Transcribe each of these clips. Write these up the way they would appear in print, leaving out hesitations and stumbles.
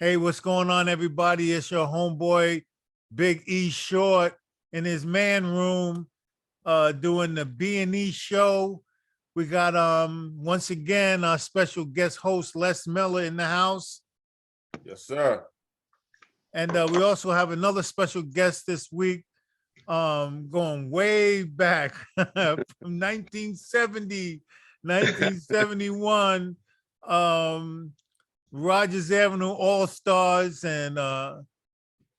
Hey, what's going on, everybody? It's your homeboy, Big E Short, in his man room, doing the B&E show. We got once again our special guest host Les Miller in the house, Yes, sir. and we also have another special guest this week, going way back from 1970, 1971. Rogers Avenue All Stars and our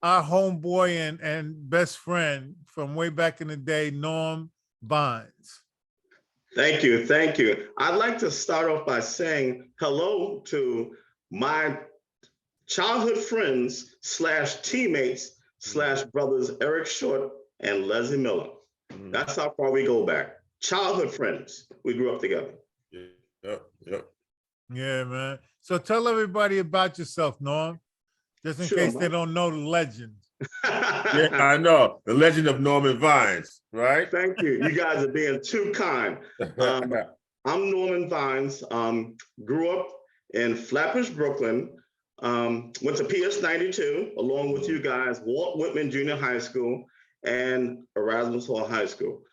homeboy and best friend from way back in the day, Norm Bonds. Thank you. Thank you. I'd like to start off by saying hello to my childhood friends slash teammates slash brothers, Eric Short and Leslie Miller. That's how far we go back. Childhood friends. We grew up together. Yep. Yeah, man. So tell everybody about yourself, Norm, just in Sure, case man. they don't know the legend. Yeah, I know. The legend of Norman Vines, right? Thank you. You guys are being too kind. I'm Norman Vines. Grew up in Flatbush, Brooklyn. Went to PS 92 along with you guys, Walt Whitman Junior High School and Erasmus Hall High School.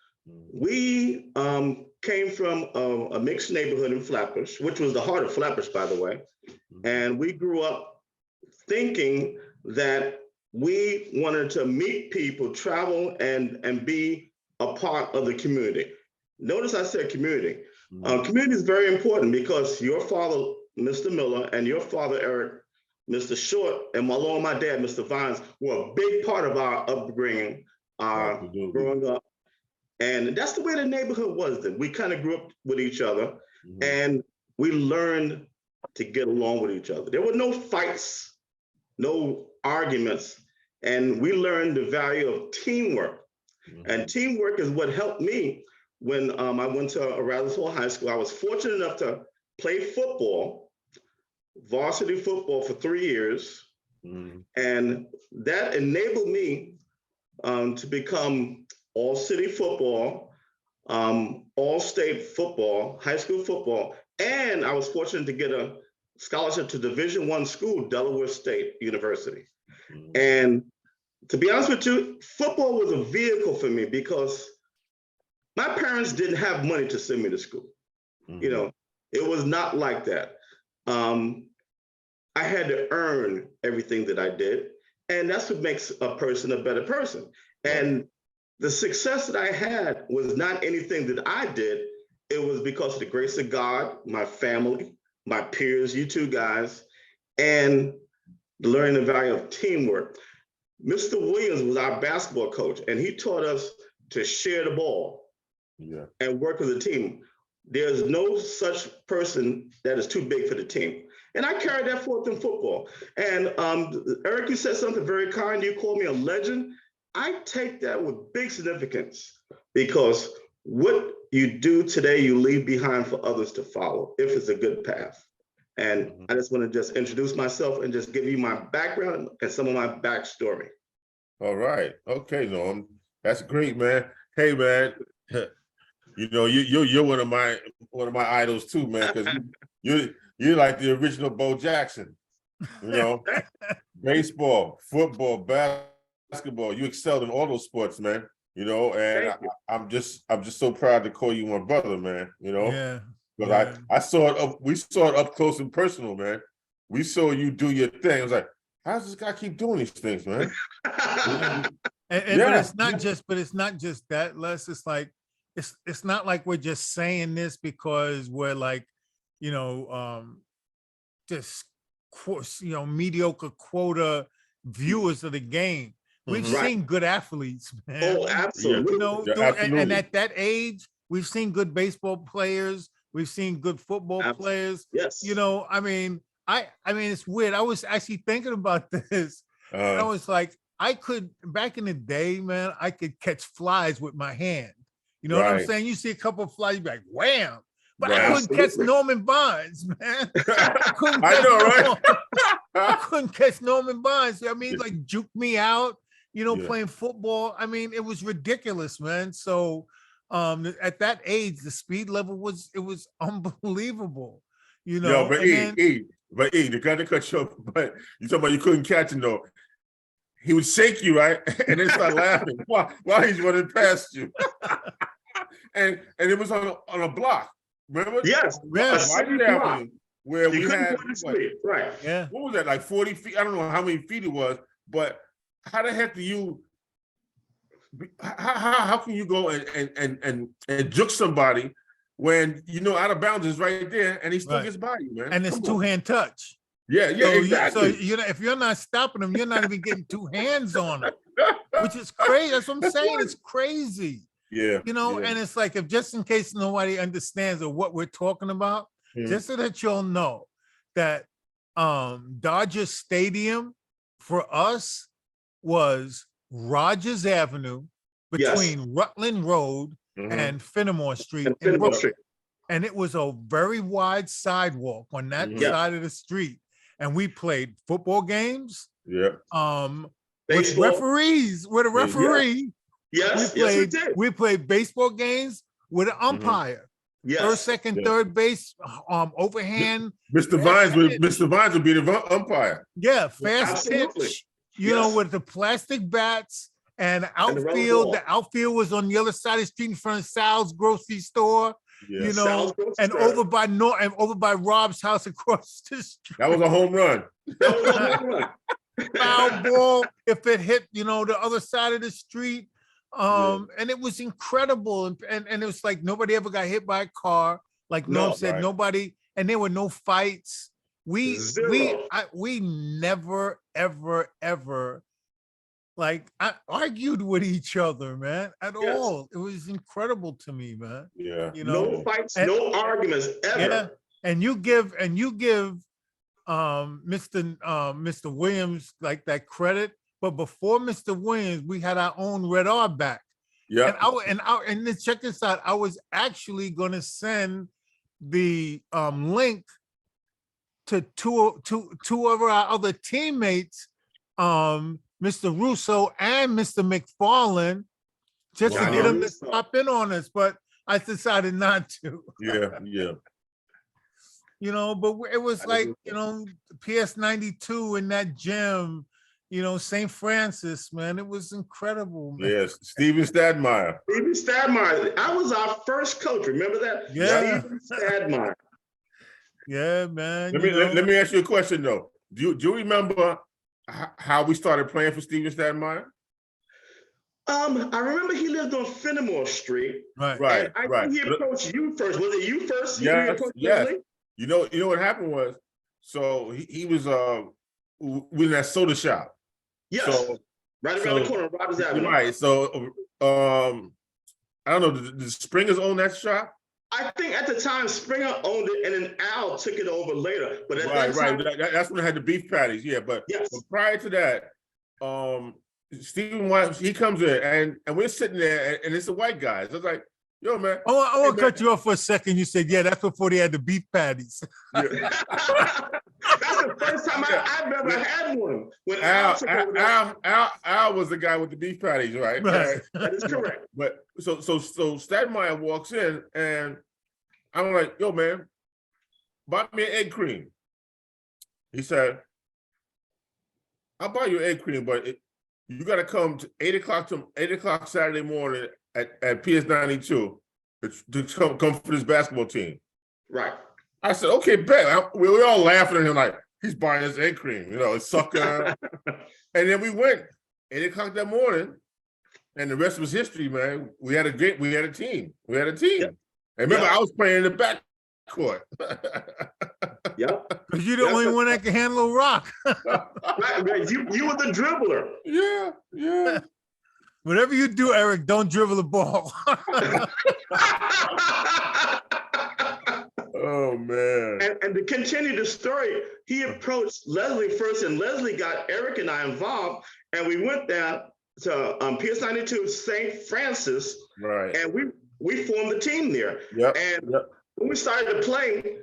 We came from a mixed neighborhood in Flatbush, which was the heart of Flatbush, by the way. And we grew up thinking that we wanted to meet people, travel, and be a part of the community. Notice I said community. Community is very important because your father, Mr. Miller, and your father, Eric, Mr. Short, and along my dad, Mr. Vines, were a big part of our upbringing, growing up. And that's the way the neighborhood was then. We kind of grew up with each other and we learned to get along with each other. There were no fights, no arguments, and we learned the value of teamwork. And teamwork is what helped me when I went to Erasmus Hall High School. I was fortunate enough to play football, varsity football for 3 years. And that enabled me to become all-city football, all-state football, high school football, and I was fortunate to get a scholarship to Division I school, Delaware State University. And to be honest with you, football was a vehicle for me because my parents didn't have money to send me to school. You know, it was not like that. I had to earn everything that I did, and that's what makes a person a better person. And the success that I had was not anything that I did. It was because of the grace of God, my family, my peers, you two guys, and learning the value of teamwork. Mr. Williams was our basketball coach, and he taught us to share the ball and work as a team. There's no such person that is too big for the team. And I carried that forth in football. And Eric, you said something very kind. You called me a legend. I take that with big significance because what you do today, you leave behind for others to follow if it's a good path. And I just want to just introduce myself and just give you my background and some of my backstory. All right. Okay, Norm. That's great, man. Hey, man. You know, you're one of my idols too, man, because you're like the original Bo Jackson. You know, baseball, football, basketball. You excelled in all those sports, man. You know, and I'm just so proud to call you my brother, man. You know, because I saw it we saw it up close and personal, man. We saw you do your thing. I was like, how does this guy keep doing these things, man? But it's not just that, Les. It's like it's not like we're just saying this because we're like, you know, just mediocre quota viewers of the game. We've seen good athletes, man. Oh, absolutely. You know, and at that age, we've seen good baseball players. We've seen good football players. Yes. You know, I mean, it's weird. I was actually thinking about this. I was like, I could, back in the day, man, I could catch flies with my hand. You know what I'm saying? You see a couple of flies, you'd be like, wham. But I couldn't catch Norman Bonds, man. I couldn't catch Norman Bonds. I mean, like juke me out, you know, playing football. I mean, it was ridiculous, man. So at that age, the speed level was unbelievable. You know, but But the guy that cut you off, but you talking about you couldn't catch him though. He would shake you, right? And then start laughing while he's running past you. and it was on a block. Remember? Yes. Yes. Right there, where You we couldn't had go to sleep. Right. Yeah. what was that, like 40 feet? I don't know how many feet it was, but how the heck do you how can you go and juke somebody when you know out of bounds is right there and he still Right. gets by you, man? And it's Come on. two-hand touch. Yeah, So, exactly. so if you're not stopping them, you're not even getting two hands on them, which is crazy. That's what I'm saying. It's crazy. Yeah. You know, yeah. and it's like, if just in case nobody understands or what we're talking about, Mhm. just so that you'll know that Dodger Stadium for us was Rogers Avenue between Rutland Road Mhm. and Fenimore Street And in Fenimore Brooklyn. Street. And it was a very wide sidewalk on that Mhm. Yeah. side of the street. And we played football games Yeah. with Baseball. referees, with a Yeah. referee. Yes. we Yes, we played did. we played baseball games with an umpire. Yes. First, second, Yeah. third base, overhand. Mr. Fast Vines would be the umpire. Yeah, fast Absolutely. pitch. You know, Yes. with the plastic bats and the rubber outfield. ball. The outfield was on the other side of the street in front of Sal's grocery store. Yeah. You know, Sal's grocery and store. over by Rob's house across the street. That was a home run. That was a home run. Foul ball if it hit, the other side of the street. And it was incredible. And it was like nobody ever got hit by a car. Like Norm No, said, right. nobody, and there were no fights. We Zero. never, ever like I argued with each other, man, at Yes. all. It was incredible to me, man. Yeah. You know, No fights, and- no arguments ever. yeah. And you give Mr. Williams like that credit, but before Mr. Williams, we had our own Red R back. Yeah. And then check this out. I was actually gonna send the link to two of our other teammates, Mr. Russo and Mr. McFarland, just to Wow. get them to Russo. pop in on us, but I decided not to. Yeah. Yeah. But it was I like, agree. PS 92 in that gym, St. Francis, man. It was incredible, man. Yes. Steven Stadmeyer. Steven Stadmeyer. I was our first coach. Remember that? Yeah. Steven Stadmeyer. Yeah, man. Let me ask you a question though. Do you remember how we started playing for Steven Stadmeyer? I remember he lived on Fenimore Street. Right. Right. And I Right. think he approached you first. Was it you first? Yes, You approached yes. Leslie? You know what happened was, so he was we in that soda shop. Yes. So Right around the corner of Robbins Avenue. right. So I don't know, did Springers own that shop? I think at the time Springer owned it and then Al took it over later. But at Right, that time, that's when I had the beef patties, yeah. But, Yes. but prior to that, Stephen White, he comes in and we're sitting there and it's the white guys. I was like, yo, man. I want Hey, to cut you off for a second. You said, yeah, that's before they had the beef patties. that's the first time I've ever had one. When Al took over that. Al was the guy with the beef patties, right? Right. That is correct. But so Stadmeyer walks in and I'm like, yo, man, buy me an egg cream. He said, I'll buy you egg cream, but you got to come to 8 o'clock Saturday morning at PS 92 to come for this basketball team. Right. I said, okay, bet. We were all laughing at him like, he's buying us egg cream, sucker. And then we went 8 o'clock that morning, and the rest was history, man. We had a team. Yep. And remember, Yep. I was playing in the back court. Yep. Because you're the only one that can handle a rock. Right. You were the dribbler. Yeah. Whatever you do, Eric, don't dribble the ball. Oh man. And to continue the story, he approached Leslie first, and Leslie got Eric and I involved, and we went down to PS 92 St. Francis, Right. and we formed the team there. Yep. And Yep. when we started to play,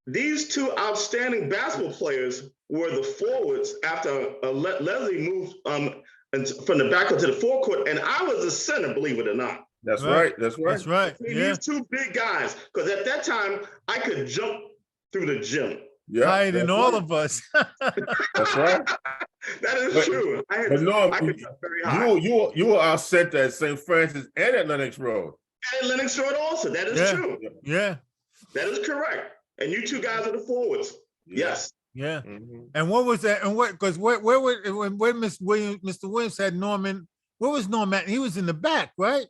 these two outstanding basketball players were the forwards after Leslie moved from the backcourt to the forecourt, and I was the center, believe it or not. That's right. That's right. That's right. Between Yeah. These two big guys, because at that time I could jump through the gym. Yeah, higher than that's all right. of us. That's right. That is But- true. But no, I could jump very high. you were our center at St. Francis and at Lennox Road. And Lennox Road also. That is Yeah. true. Yeah, That is correct. And you two guys are the forwards. Yes. yeah. Mhm. And what was that? And what? Because where Mr. Williams had Norman? Where was Norman? He was in the back, right?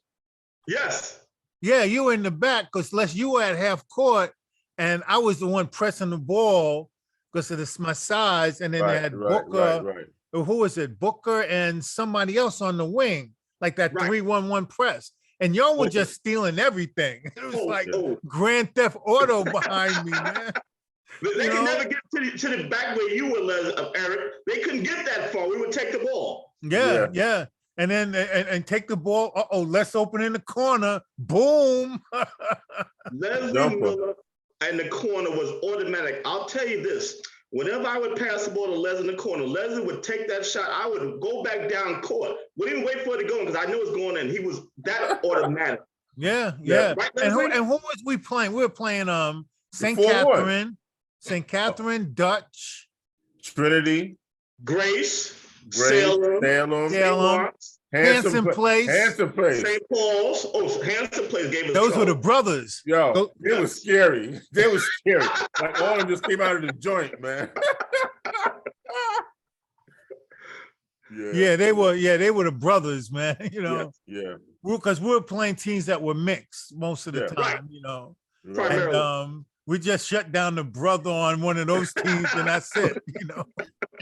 Yes. Yeah, you were in the back because Les, you were at half court, and I was the one pressing the ball because of this my size. And then they had Booker. right. Who was it? Booker and somebody else on the wing, like that Right. 3-1-1 press. And y'all were Oh. just stealing everything. It was Oh, like oh. Grand Theft Auto behind me, man. They You could know? never get to the back where you were, Eric. They couldn't get that far. We would take the ball. Yeah, yeah. And then and take the ball. Let's open in the corner. Boom. Leslie Jumper. Miller in the corner was automatic. I'll tell you this. Whenever I would pass the ball to Leslie in the corner, Leslie would take that shot. I would go back down court. Wouldn't even wait for it to go because I knew it was going in. He was that automatic. Yeah, yeah. Right, And who Leslie? was we playing? We were playing St. 4-1. Catherine, Dutch. Trinity, Grace, Grace, Salem, Salem, St. Lawrence, Hanson Place. Hanson Place. St. Paul's. Oh, Hanson Place gave us Those were the trouble. brothers. Yo, they Yes. was scary. They was scary. Like all of them just came out of the joint, man. Yeah, they were the brothers, man. You know, Yeah. because we were playing teams that were mixed most of the Yeah. time, Right. you know. Right. And Primarily. we just shut down the brother on one of those teams, and that's it, you know.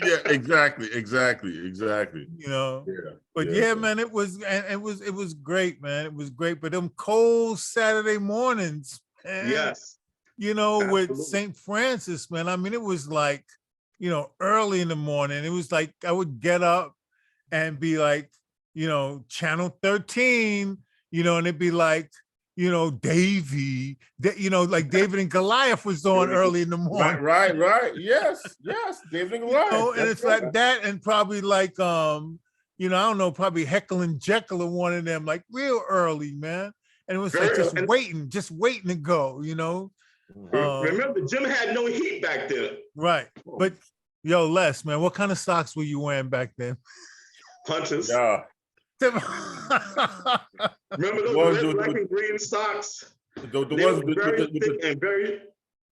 Yeah, exactly. You know. Yeah. But yeah, man, it was great, man. It was great. But them cold Saturday mornings, man, Yes. you know, with Absolutely. St. Francis, man. I mean, it was like, you know, early in the morning. It was like I would get up and be like, you know, channel 13, you know, and it'd be like, you know, Davy, you know, like David and Goliath was on early in the morning. Right. Yes. David and You Goliath. know, and That's it's right. like that, and probably like you know, I don't know, probably Heckle and Jekyll or one of them, like real early, man. And it was like Very just early. waiting to go, you know. Remember, Jim had no heat back then. Right. But yo, Les, man, what kind of socks were you wearing back then? Hunters. Yeah. Remember those Ones red, with- black, and green socks? The They ones were with very the thick and very.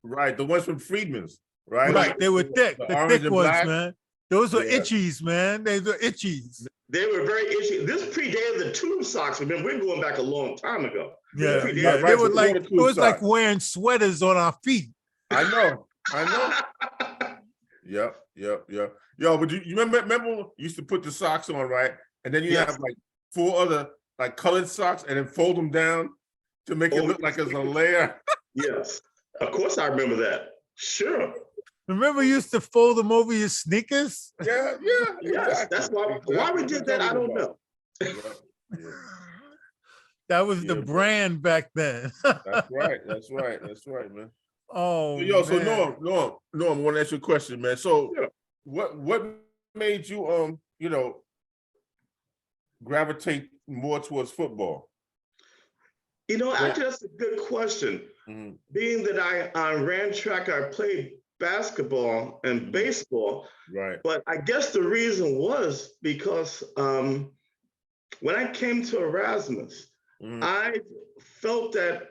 right, the ones from Friedman's, right? Right, they were thick, The the orange thick and ones, black. man. Those were Yeah. itchies, man. They were itchies. They were very itchy. This predated the tube socks. Remember, we're going back a long time ago. Yeah, Pretty yeah. damn They right. were So like, what it was like socks? wearing sweaters on our feet. I know. Yep. Yo, but you remember you used to put the socks on, right? And then you Yes. have like 4 other like colored socks and then fold them down to make it Oh, look like it's a layer. Yes. Of course, I remember that. Sure. Remember you used to fold them over your sneakers? Yeah. Yes. That's why we did that. I don't know. Yeah. That was Yeah, the bro. brand back then. That's right, man. Oh, Yo, so man. Norm, I want to ask you a question, man. So Yeah. what made you you know, gravitate more towards football? You know, actually, that's a good question. Mhm. Being that I ran track, I played basketball and baseball, Right. but I guess the reason was because when I came to Erasmus, Mhm. I felt that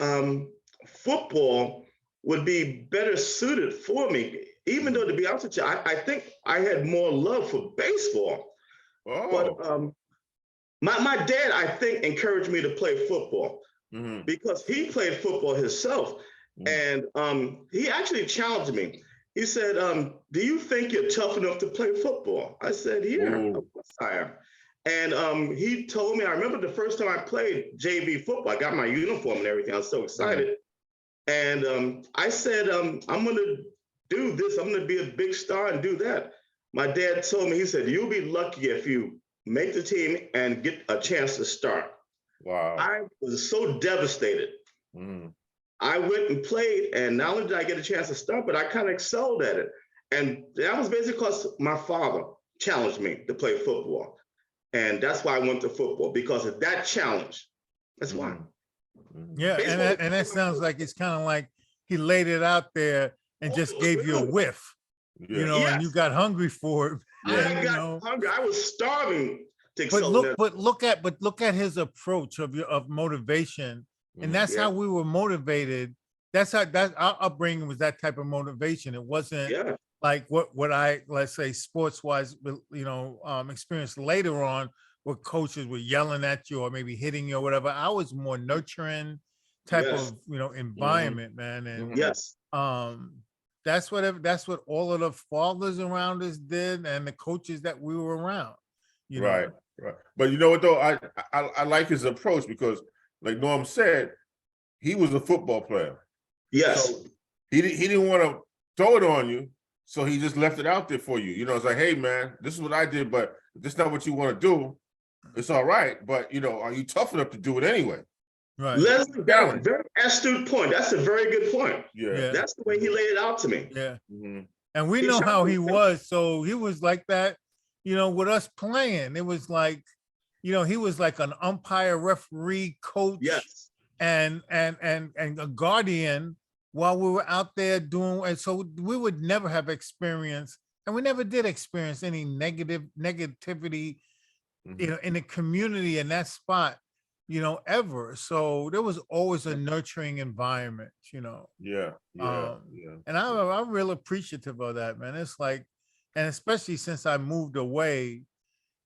football would be better suited for me. Even though, to be honest with you, I think I had more love for baseball. Oh. But my dad, I think, encouraged me to play football Mhm. because he played football himself. Mhm. And he actually challenged me. He said, do you think you're tough enough to play football? I said, yeah, Ooh. of course I am. And he told me, I remember the first time I played JV football, I got my uniform and everything. I was so excited. And I said, I'm going to do this. I'm going to be a big star and do that. My dad told me, he said, you'll be lucky if you make the team and get a chance to start. Wow. I was so devastated. Mhm. I went and played, and not only did I get a chance to start, but I kind of excelled at it. And that was basically because my father challenged me to play football. And that's why I went to football, because of that challenge. That's why. Mhm. Yeah, Baseball and that sounds like it's kind of like he laid it out there, and just gave you a whiff, you know, and you Yes. got hungry for it. I and, you got know. hungry. I was starving to But excel in that. look at his approach of motivation, and Mhm. that's Yeah. how we were motivated. That's how our upbringing was, that type of motivation. It wasn't Yeah. like what I, let's say, sports wise, you know, experienced later on, where coaches were yelling at you or maybe hitting you or whatever. I was more nurturing type Yes. of, you know, environment, man, and Mhm. Yes. that's what all of the fathers around us did, and the coaches that we were around. You know, Right, right. But you know what though, I like his approach because, like Norm said, he was a football player. Yes. So he didn't want to throw it on you, so he just left it out there for you. You know, it's like, hey man, this is what I did, but if this is not what you want to do, it's all right. But you know, are you tough enough to do it anyway? right? Leslie, very, very astute point. That's a very good point. Yeah. Yeah. That's the way he laid it out to me. Yeah. Mhm. And we He know shot how me he down. was. So he was like that, you know, with us playing. It was like, you know, he was like an umpire, referee, coach, Yes. and a guardian while we were out there doing. And so we would never have experienced, and we never did experience any negativity, you know, in the community in that spot, you know, ever. So there was always a nurturing environment, you know. Yeah, yeah, yeah. And I'm real appreciative of that, man. It's like, and especially since I moved away,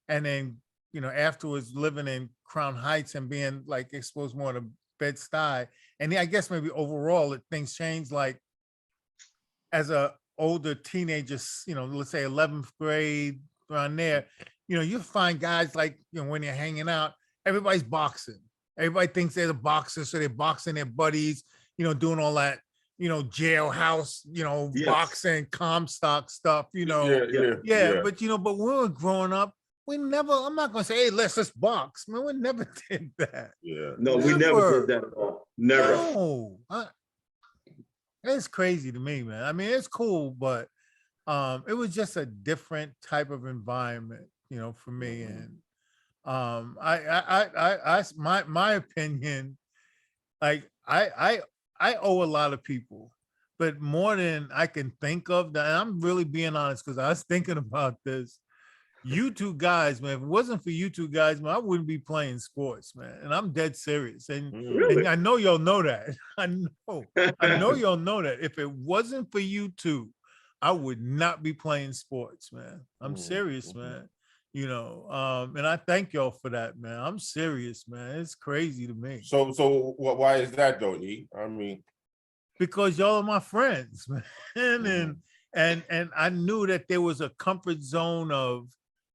and then, you know, afterwards living in Crown Heights and being like exposed more to Bed-Stuy, and I guess maybe overall things changed. Like as a older teenager, you know, let's say 11th grade, around there, you know, you find guys like, you know, when you're hanging out, everybody's boxing. Everybody thinks they're the boxers, so they're boxing their buddies, you know, doing all that, you know, jailhouse, you know, Yes. boxing, Comstock stuff, you know. Yeah. But you know, but when we were growing up, we never, I'm not gonna say, hey, let's just box. Man, we never did that. Yeah. No, we never did that at all. Never. No. It's crazy to me, man. I mean, it's cool, but it was just a different type of environment, you know, for me. And my opinion, like I owe a lot of people, but more than I can think of. And I'm really being honest, because I was thinking about this. You two guys, man, if it wasn't for you two guys, man, I wouldn't be playing sports, man. And I'm dead serious. And, Really? and I know y'all know that. I know y'all know that. If it wasn't for you two, I would not be playing sports, man. I'm serious, man. You know, and I thank y'all for that, man. I'm serious, man. It's crazy to me. So why is that though, E? I mean, because y'all are my friends, man. Mhm. And I knew that there was a comfort zone of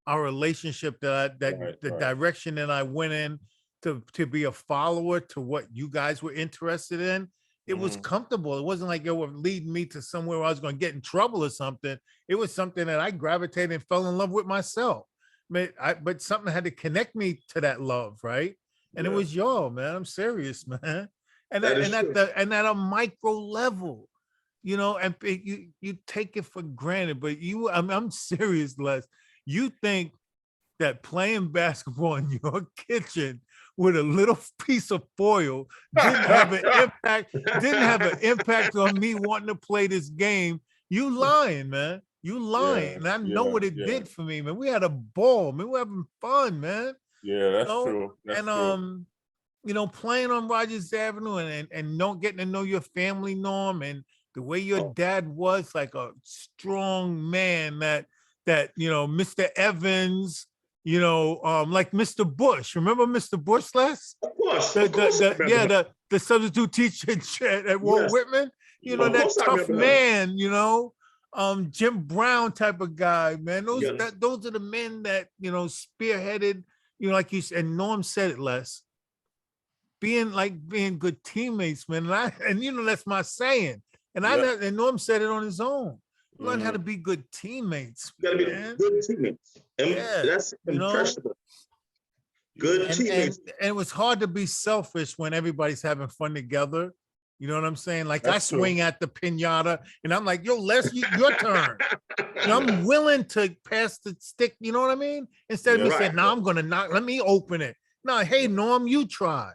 our relationship, that Right, the right. direction that I went in to be a follower to what you guys were interested in. It was Mhm. comfortable. It wasn't like it would lead me to somewhere where I was going to get in trouble or something. It was something that I gravitated and fell in love with myself. But something had to connect me to that love, right? And it Yeah. was y'all, man. I'm serious, man. And That that, is and at true. at a micro level, you know, and you take it for granted, but I'm serious, Les. You think that playing basketball in your kitchen with a little piece of foil didn't have an impact on me wanting to play this game? You lying, man. You lying. And I know what it yeah. did for me, man. We had a ball, man. We were having fun, man. Yeah, that's know, true. That's and true. you know, playing on Rogers Avenue and not getting to know your family, Norm, and the way your dad was like a strong man, that you know, Mr. Evans, you know, like Mr. Bush. Remember Mr. Bush, Les? Of course. The, Of course. the, I the remember yeah, him. the substitute teacher at Walt Yes. Whitman. You know, Of that course I tough remember him. man, you know, Jim Brown type of guy, man. Those Yeah. those are the men that, you know, spearheaded, you know, like you said, and Norm said it, Les, being good teammates, man. And you know, that's my saying. And Yeah. and Norm said it on his own. Learn how Mhm. to be good teammates, You gotta be man. good teammates. And Yeah, that's you know, impressionable. Good and teammates. it was hard to be selfish when everybody's having fun together. You know what I'm saying? Like I That's true. swing at the pinata and I'm like, yo, Les, your turn. You know, I'm willing to pass the stick, you know what I mean? Instead of Yeah. me Right. saying, no, I'm gonna knock, let me open it. No, hey, Norm, you try.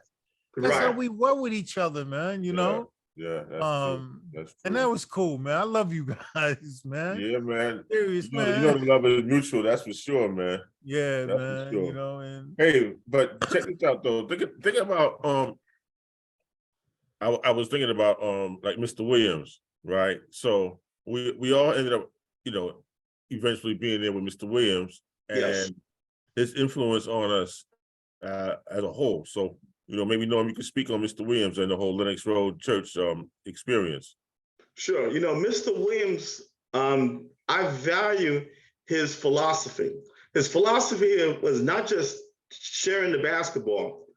That's how Right. we were with each other, man. You Yeah. know, Yeah, that's true. That's And true. that was cool, man. I love you guys, man. Yeah, man. Serious, You man. know the love is mutual. That's for sure, man. Yeah, That's for man. sure. You know, and Hey, but check this out though. Think about I was thinking about like Mr. Williams, right? So we all ended up, eventually being there with Mr. Williams and Yes. his influence on us as a whole. So, maybe Norm, you could speak on Mr. Williams and the whole Lenox Road Church experience. Sure. Mr. Williams, I value his philosophy. His philosophy was not just sharing the basketball,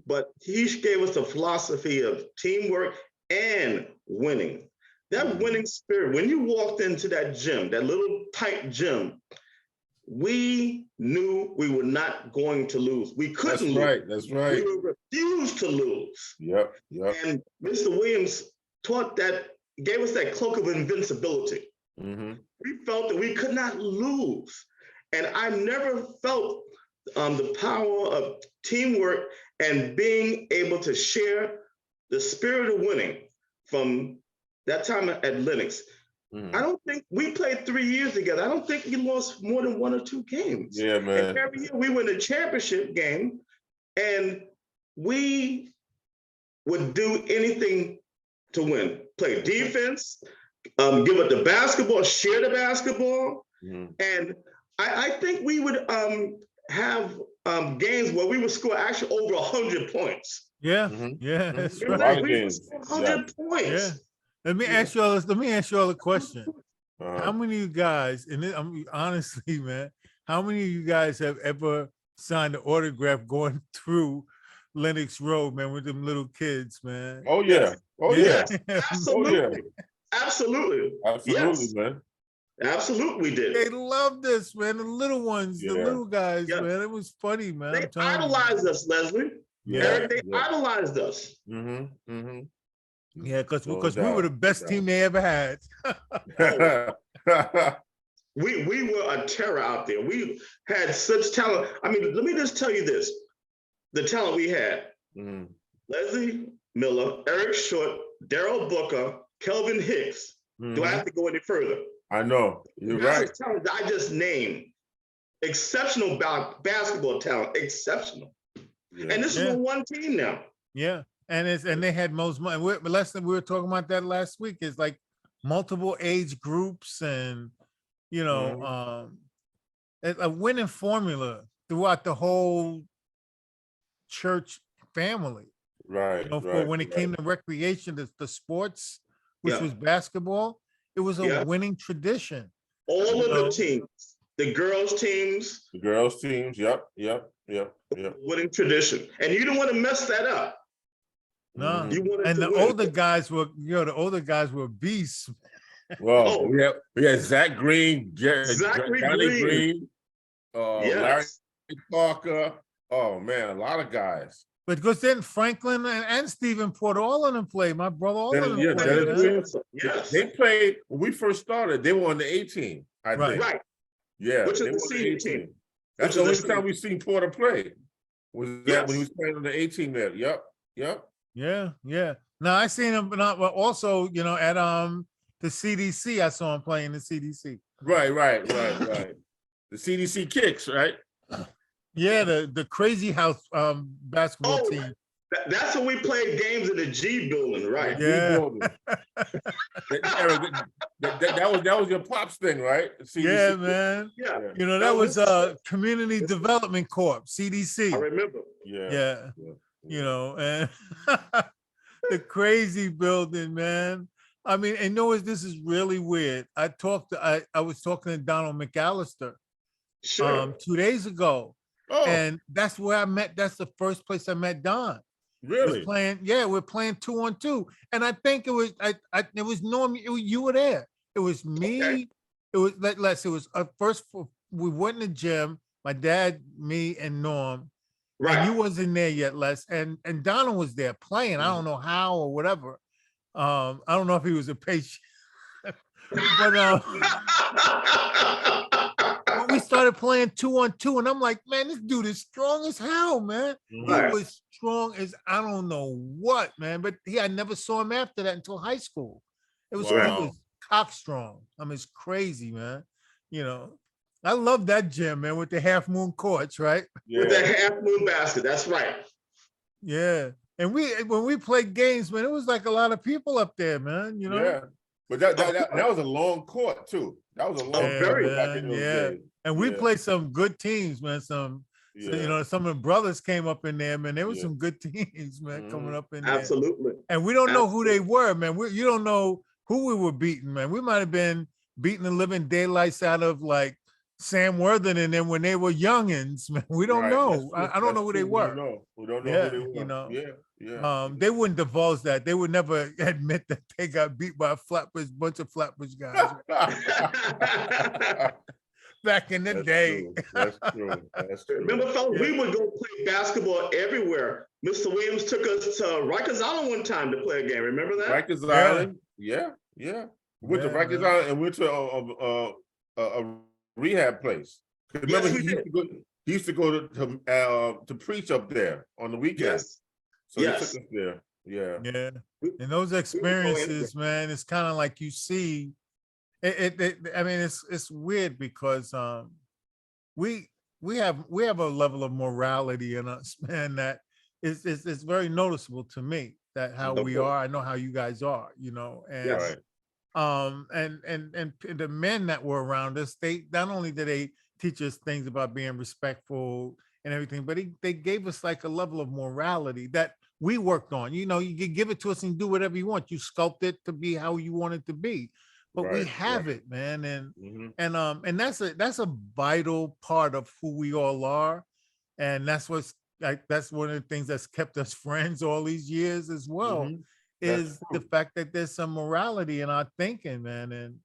but he gave us a philosophy of teamwork and winning. That winning spirit, when you walked into that gym, that little tight gym, we knew we were not going to lose. We couldn't lose. Right. That's right. We would refuse to lose. Yep. And Mr. Williams gave us that cloak of invincibility. We felt that we could not lose. And I never felt the power of teamwork and being able to share the spirit of winning from that time at Lenox. I don't think we played 3 years together. I don't think we lost more than 1 or 2 games. Yeah, man. And every year we win a championship game, and we would do anything to win. Play defense, give up the basketball, share the basketball, and I think we would have games where we would score actually over 100 points. yeah, yeah, that's A lot right. of We would games. score 100 points. Yeah. Let me ask you all a question. How many of you guys, and honestly, man, how many of you guys have ever signed an autograph going through Lenox Road, man, with them little kids, man? Oh yeah. Oh yeah. Absolutely. Absolutely. Absolutely, Yes. man. Absolutely, we did. They love this, man. The little ones, the Yeah. little guys, Yeah. man. It was funny, man. They I'm telling you. idolized us, Leslie. Yeah. Eric, they idolized us. Yeah, because No we were the doubt, best no team they ever had. We were a terror out there. We had such talent. I mean, let me just tell you this. The talent we had. Leslie Miller, Eric Short, Daryl Booker, Kelvin Hicks. Do I have to go any further? I know. You're That's right. the talent that I just named. Exceptional basketball talent. Exceptional. Yeah. And this is on one team now. Yeah, and they had most money. We were talking about that last week. It's like multiple age groups, and a winning formula throughout the whole church family. Right. For when it came to recreation, the sports, which was basketball, it was a winning tradition. All of the teams, the girls' teams. The girls' teams. Yep. Winning tradition. And you don't want to mess that up. No. And the older guys were beasts. Well, we had Zach Green, Zachary Johnny Green. Larry Parker. Oh man, a lot of guys. But because then Franklin and Stephen Porter, all of them played. My brother, all of them played. Yes. They played when we first started. They were on the 18. I think. Right. Yeah. Which is they the were on senior team. That's the only time we've seen Porter play. Was that when he was playing on the 18 there? Yep. Yeah. Now I seen him, but also, at the CDC, I saw him playing the CDC. Right. The CDC Kicks, right? Yeah, the Crazy House basketball team. That's when we played games in the G building, right? Yeah. that was your pops thing, right? CDC. Yeah, man. Yeah. That was Community Development Corp, CDC. I remember. Yeah. And the crazy building, man. I mean, and this is really weird. I was talking to Donald McAllister 2 days ago. Oh. And that's where I met. That's the first place I met Don. Really? We're playing 2-on-2, and I think it was it was Norm. You were there. It was me. Okay. It was It was first. We went in the gym. My dad, me, and Norm. Right. And you wasn't there yet, Les. And Donald was there playing. I don't know how or whatever. I don't know if he was a patient, but when we started playing 2-on-2, and I'm like, man, this dude is strong as hell, man. Right. He was strong as I don't know what, man. But I never saw him after that until high school. He Wow. was cock strong. I mean, it's crazy, man. You know, I love that gym, man, with the half moon courts, right? With that half moon basket. That's right. Yeah. And when we played games, man, it was like a lot of people up there, man. You know? Yeah. But that was a long court too. That was a long Yeah, court man, back in those yeah. days. And we Yeah. played some good teams, man. So, you know, some of the brothers came up in there, man. There was Yeah. some good teams, man, coming up in there. Absolutely. And we don't know who they were, man. You don't know who we were beating, man. We might have been beating the living daylights out of like Sam Worthing and them when they were youngins, man. We don't Right. know. That's I don't know who they true. were. We don't know Yeah, who they were. you know. Yeah. They wouldn't divulge that. They would never admit that they got beat by a bunch of Flatbush guys back in the That's day. true. That's true. That's true. Remember, fellas, we would go play basketball everywhere. Mr. Williams took us to Rikers Island one time to play a game. Remember that? Rikers Yeah. Island. Yeah. We went to Yeah, Rikers man. Island and went to a rehab place. 'Cause remember, Yes, we he used to go to preach up there on the weekends. Yes. So Yes. he took us there. Yeah. Yeah. And those experiences, man, it's kind of like you see I mean, it's weird because we have a level of morality in us, man, that it's very noticeable to me that how we are. I know how you guys are, you know, and Yes. and the men that were around us, they not only did they teach us things about being respectful and everything, but they gave us like a level of morality that we worked on. You know, you can give it to us and do whatever you want. You sculpt it to be how you want it to be. But we Right, have right. it, man. And Mhm. and that's a vital part of who we all are. And that's what's like that's one of the things that's kept us friends all these years as well, Mhm. That's is the true. fact that there's some morality in our thinking, man. And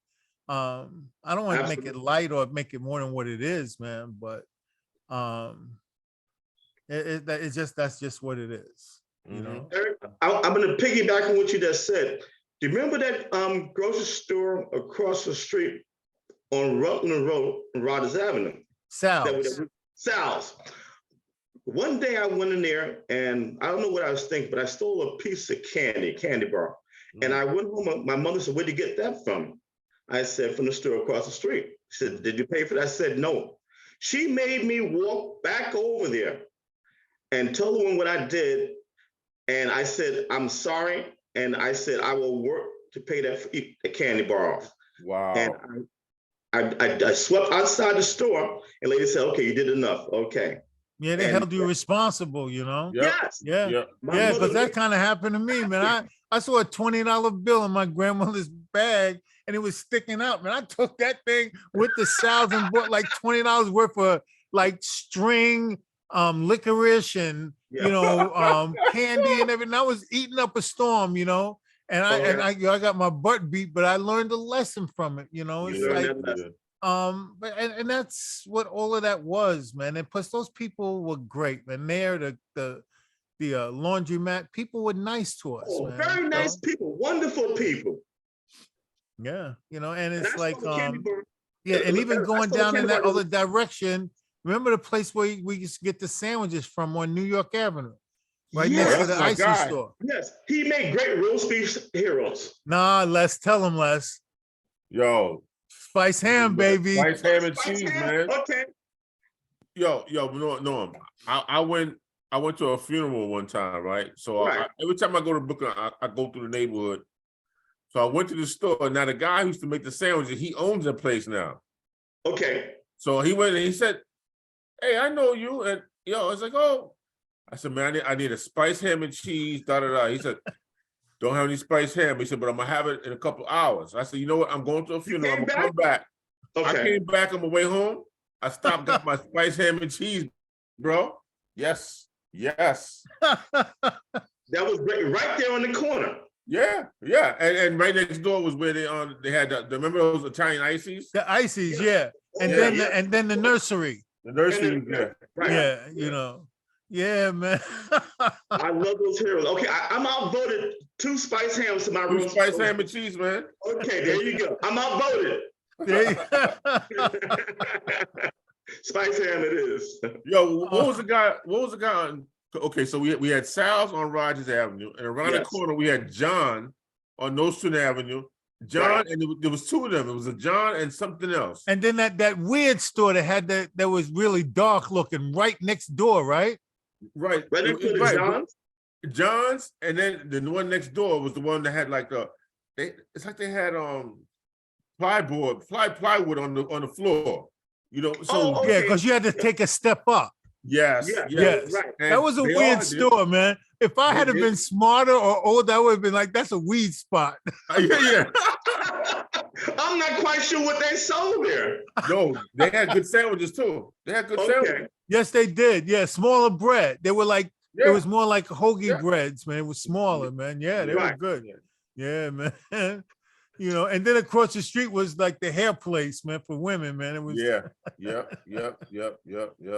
I don't want to make it Absolutely. light or make it more than what it is, man. But it's just that's just what it is, you Mhm. know. Eric, I'm going to piggyback on what you just said. Do you remember that grocery store across the street on Rutland Road, Rogers Avenue? Sal's. Sal's. One day I went in there and I don't know what I was thinking, but I stole a piece of candy bar. And I went home. My mother said, "Where'd you get that from?" I said, "From the store across the street." She said, "Did you pay for that?" I said, "No." She made me walk back over there and tell the woman what I did. And I said, "I'm sorry." And I said, "I will work to pay the candy bar off." Wow. And I swept outside the store, and lady said, "Okay, you did enough." Okay. Yeah, they And- held you responsible, you know. Yep. Yes. Yeah. Yep. My Yeah, mother- because that kind of happened to me, man. I saw a $20 bill in my grandmother's bag and it was sticking out, man. I took that thing with the Sal's and bought like $20 worth of like string, licorice and Yeah. you know, candy and everything. I was eating up a storm, you know, and I got my butt beat, but I learned a lesson from it, you know. It's You learned like that lesson. but and that's what all of that was, man. And plus those people were great, man. There, the laundromat, people were nice to us, Oh, man. very you nice know? people, wonderful people. Yeah, you know, and And it's I like saw the candy bar. yeah, and Look, even I going saw the down in candy that bar. other direction. Remember the place where we used to get the sandwiches from on New York Avenue, right next to Yes, the my icy guy. store. yes. He made great roast beef heroes. Nah, Les, tell him Les. Yo. Spice ham, baby. Spice ham and Spice cheese, ham? man. Okay. Yo, no. I went to a funeral one time, right? So Right. every time I go to Brooklyn, I go through the neighborhood. So I went to the store. Now the guy who used to make the sandwiches, he owns the place now. Okay. So he went and he said, "Hey, I know you." And I was like, "Oh," I said, "Man, I need a spice ham and cheese." Da da da. He said, "Don't have any spice ham." He said, "But I'm gonna have it in a couple hours." I said, "You know what? I'm going to a funeral. I'm came gonna come back." I Okay. came back on my way home. I stopped, got my spice ham and cheese, bro. Yes. That was great. Right there on the corner. Yeah. And right next door was where they had remember those Italian ices? The ices, yeah. And Yeah, then yeah. and then the nursery. The nursery was there. Right. Yeah, you know. Yeah, man. I love those heroes. Okay, I'm outvoted 2 spice hams to my Two roast. spice ham and cheese, man. Okay, there you go. I'm outvoted. There you- Spice Ham it is. Yo, what was the guy? What was the guy on? Okay, so we had Sal's on Rogers Avenue, and around the Yes. corner we had John on Nostrand Avenue. John, Right. and there was two of them. It was a John and something else. And then that weird store that had that was really dark looking right next door, right? Right, Right next to the right. Johns. John's, and then the one next door was the one that had like it's like they had plywood on the floor. You know, so Oh, Yeah, okay. because you had to take a step up. yes, Yeah, Yes. right. And That was a they weird all- store, man. If I They had have did. been smarter or older, I would have been like, that's a weed spot. Yeah. I'm not quite sure what they sold there. No, they had good sandwiches too. They had good sandwiches. Okay. Yes, they did. Yeah, smaller bread. They were like, Yeah. it was more like hoagie Yeah. breads, man. It was smaller, man. Yeah, they were Right. good. Yeah, man. You know, and then across the street was like the hair place, man, for women, man. It was, Yeah, yep.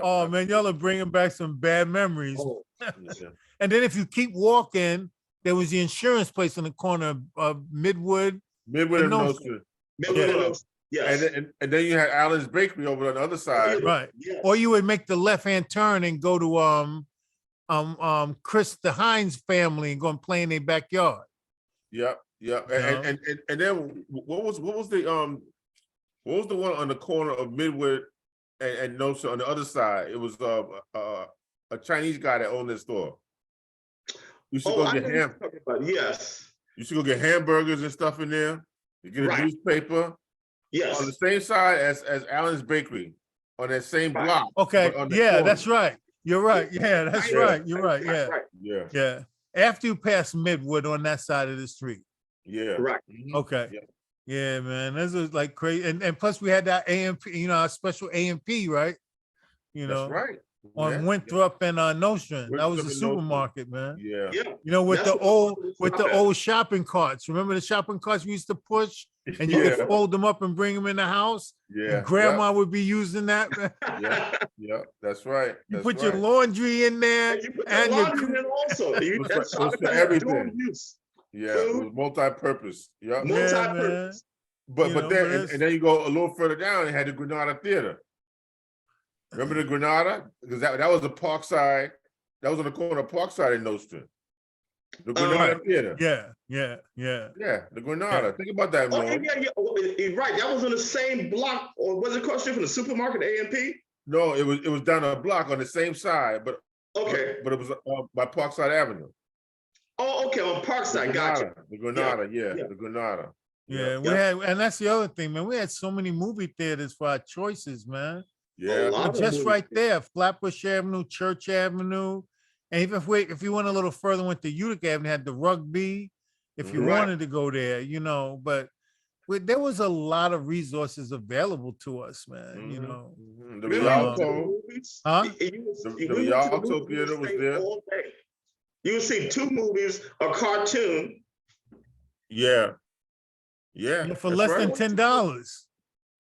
oh man, y'all are bringing back some bad memories. Oh, Yeah. And then if you keep walking, there was the insurance place on the corner of Midwood. Midwood and No, Nostrand. Yes. And then you had Allen's Bakery over on the other side. Right. Yes. Or you would make the left-hand turn and go to Chris the Hines family and go and play in their backyard. Yep. And then what was the one on the corner of Midwood and Nostrand on the other side? It was a Chinese guy that owned this store. You should Oh, go I get know what you're talking about. Yes. You should go get hamburgers and stuff in there. You get a Right. newspaper Yes. on the same side as Allen's Bakery on that same Right. block. Okay. but on the Yeah, corner. that's right. You're right. Yeah, that's Yeah. right. You're right. Yeah. Right. Yeah, Yeah. After you pass Midwood on that side of the street. yeah. Right. Mhm. Okay. Yeah. Yeah, man. This was like crazy. And plus we had that AMP, you know, our special AMP, right? You know, That's right. on Yeah, Winthrop and Nostrand. That was Winthrop the and Nostrand. supermarket, man. Yeah. Yeah. You know, with That's the what old it's with the about. old shopping carts. Remember the shopping carts we used to push and you Yeah. could fold them up and bring them in the house? Yeah. And grandma would be using that. Man. Yeah. That's right. You That's put right. your laundry in there And you put and the your laundry in also. It was That's for all dual everything. use. Yeah, it was multi-purpose. Yeah. Yeah, Multi-purpose. But You but know, then but it's- and then you go a little further down and had the Granada Theater. Remember the Granada? Because that was the Parkside. That was on the corner of Parkside and Nostrand. The Granada Theater. yeah. Yeah, the Granada. Think about that, Oh, man. yeah. Oh, you're right. That was on the same block, or was it across the street from the supermarket, AMP? No, it was down a block on the same side, but Okay. it was by Parkside Avenue. Oh, okay, on The Parkside. Gotcha. The Granada, yeah, Yeah. the Granada. Yeah, we Yeah. had, and that's the other thing, man. We had so many movie theaters for our choices, man. Yeah, A lot of Just movie right there, Flatbush Avenue, Church Avenue, and even if you went a little further, went to Utica Avenue, had the Rugby. If you Right. wanted to go there, you know, but there was a lot of resources available to us, man. You Mhm. know, Mhm. The Remember you Rialto. went to the movies? Huh? The we went to Rialto movies, we Theater was stayed there. all day. You would see 2 movies, a cartoon. Yeah, for that's less than right. $10.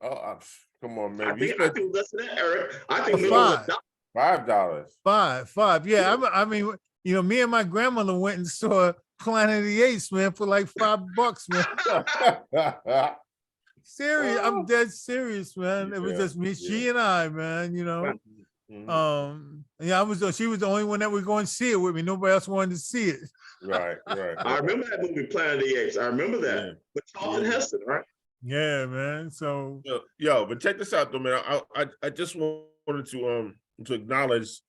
Oh, come on, I man. You think spent less than that, Eric. I think For maybe it was five. $5. Five. Yeah, I mean, you know, me and my grandmother went and saw Planet of the Apes, man, for like $5, man. Serious, I'm dead serious, man. It was Yeah, just me, she and I, man. You know, Right. Mhm. yeah, she was the only one that was going to see it with me. Nobody else wanted to see it. Right. I remember that movie, Planet of the Apes. I remember that. Yeah. With Charlton Yeah. Heston, right? Yeah, man. So Yo, but check this out, though, man. I just wanted to acknowledge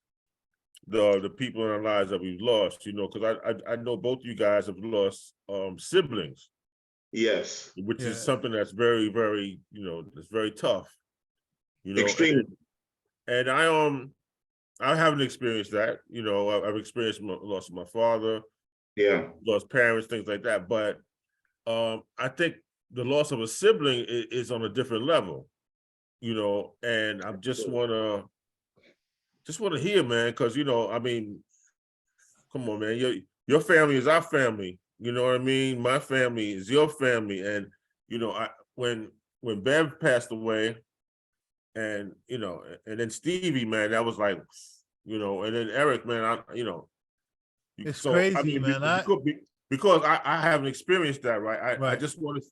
the people in our lives that we've lost, you know, because I know both you guys have lost siblings, Yes. which Yeah. is something that's very, very, you know, it's very tough. You know, Extremely. and I haven't experienced that. You know, I've experienced loss of my father, Yeah. lost parents, things like that. But I think the loss of a sibling is on a different level, you know, and I just want to hear, man, because, you know, I mean, come on, man, your family is our family, you know what I mean? My family is your family. And, you know, when Bev passed away, and, you know, and then Stevie, man, that was like, you know, and then Eric, man, It's crazy, man. Because I haven't experienced that, right? I Right. just want to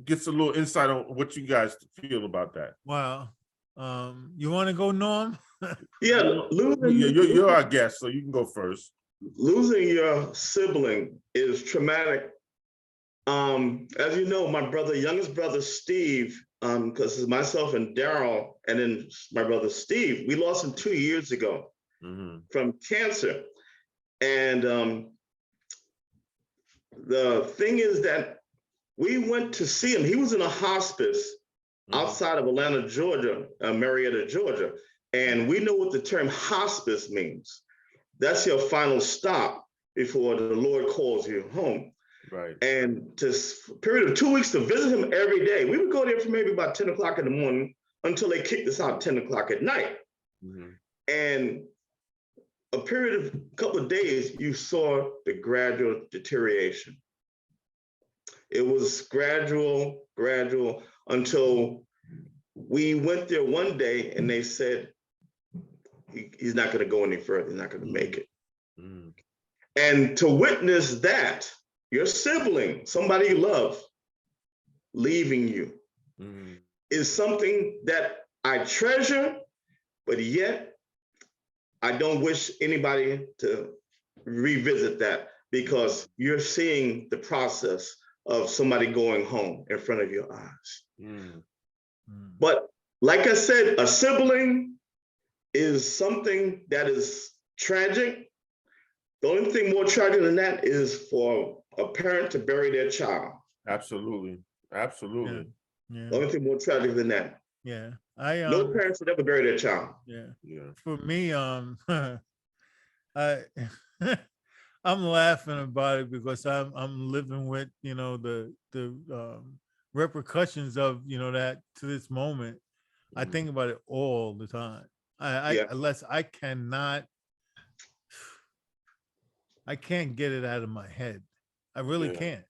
get some little insight on what you guys feel about that. wow. You want to go, Norm? Yeah, You're our guest, so you can go first. losing your sibling is traumatic. As you know, my youngest brother Steve, because it's myself and Daryl, and then my brother Steve, we lost him 2 years ago from cancer. And the thing is that we went to see him. He was in a hospice outside of Atlanta, Georgia, Marietta, Georgia. And we know what the term hospice means. That's your final stop before the Lord calls you home. Right. And just a period of 2 weeks to visit him every day. We would go there for maybe about 10 o'clock in the morning until they kicked us out 10 o'clock at night. And a period of a couple of days, you saw the gradual deterioration. It was gradual until we went there one day and they said, he's not going to go any further. He's not going to make it. And to witness that, your sibling, somebody you love, leaving you is something that I treasure, but yet I don't wish anybody to revisit that, because you're seeing the process of somebody going home in front of your eyes. But like I said, a sibling is something that is tragic. The only thing more tragic than that is for a parent to bury their child. Absolutely. Yeah. The only thing more tragic than that. Yeah. No parents would ever bury their child. Yeah. For me, I I'm laughing about it because I'm living with, you know, the repercussions of, you know, that to this moment. I think about it all the time. Unless I can't get it out of my head. I really can't.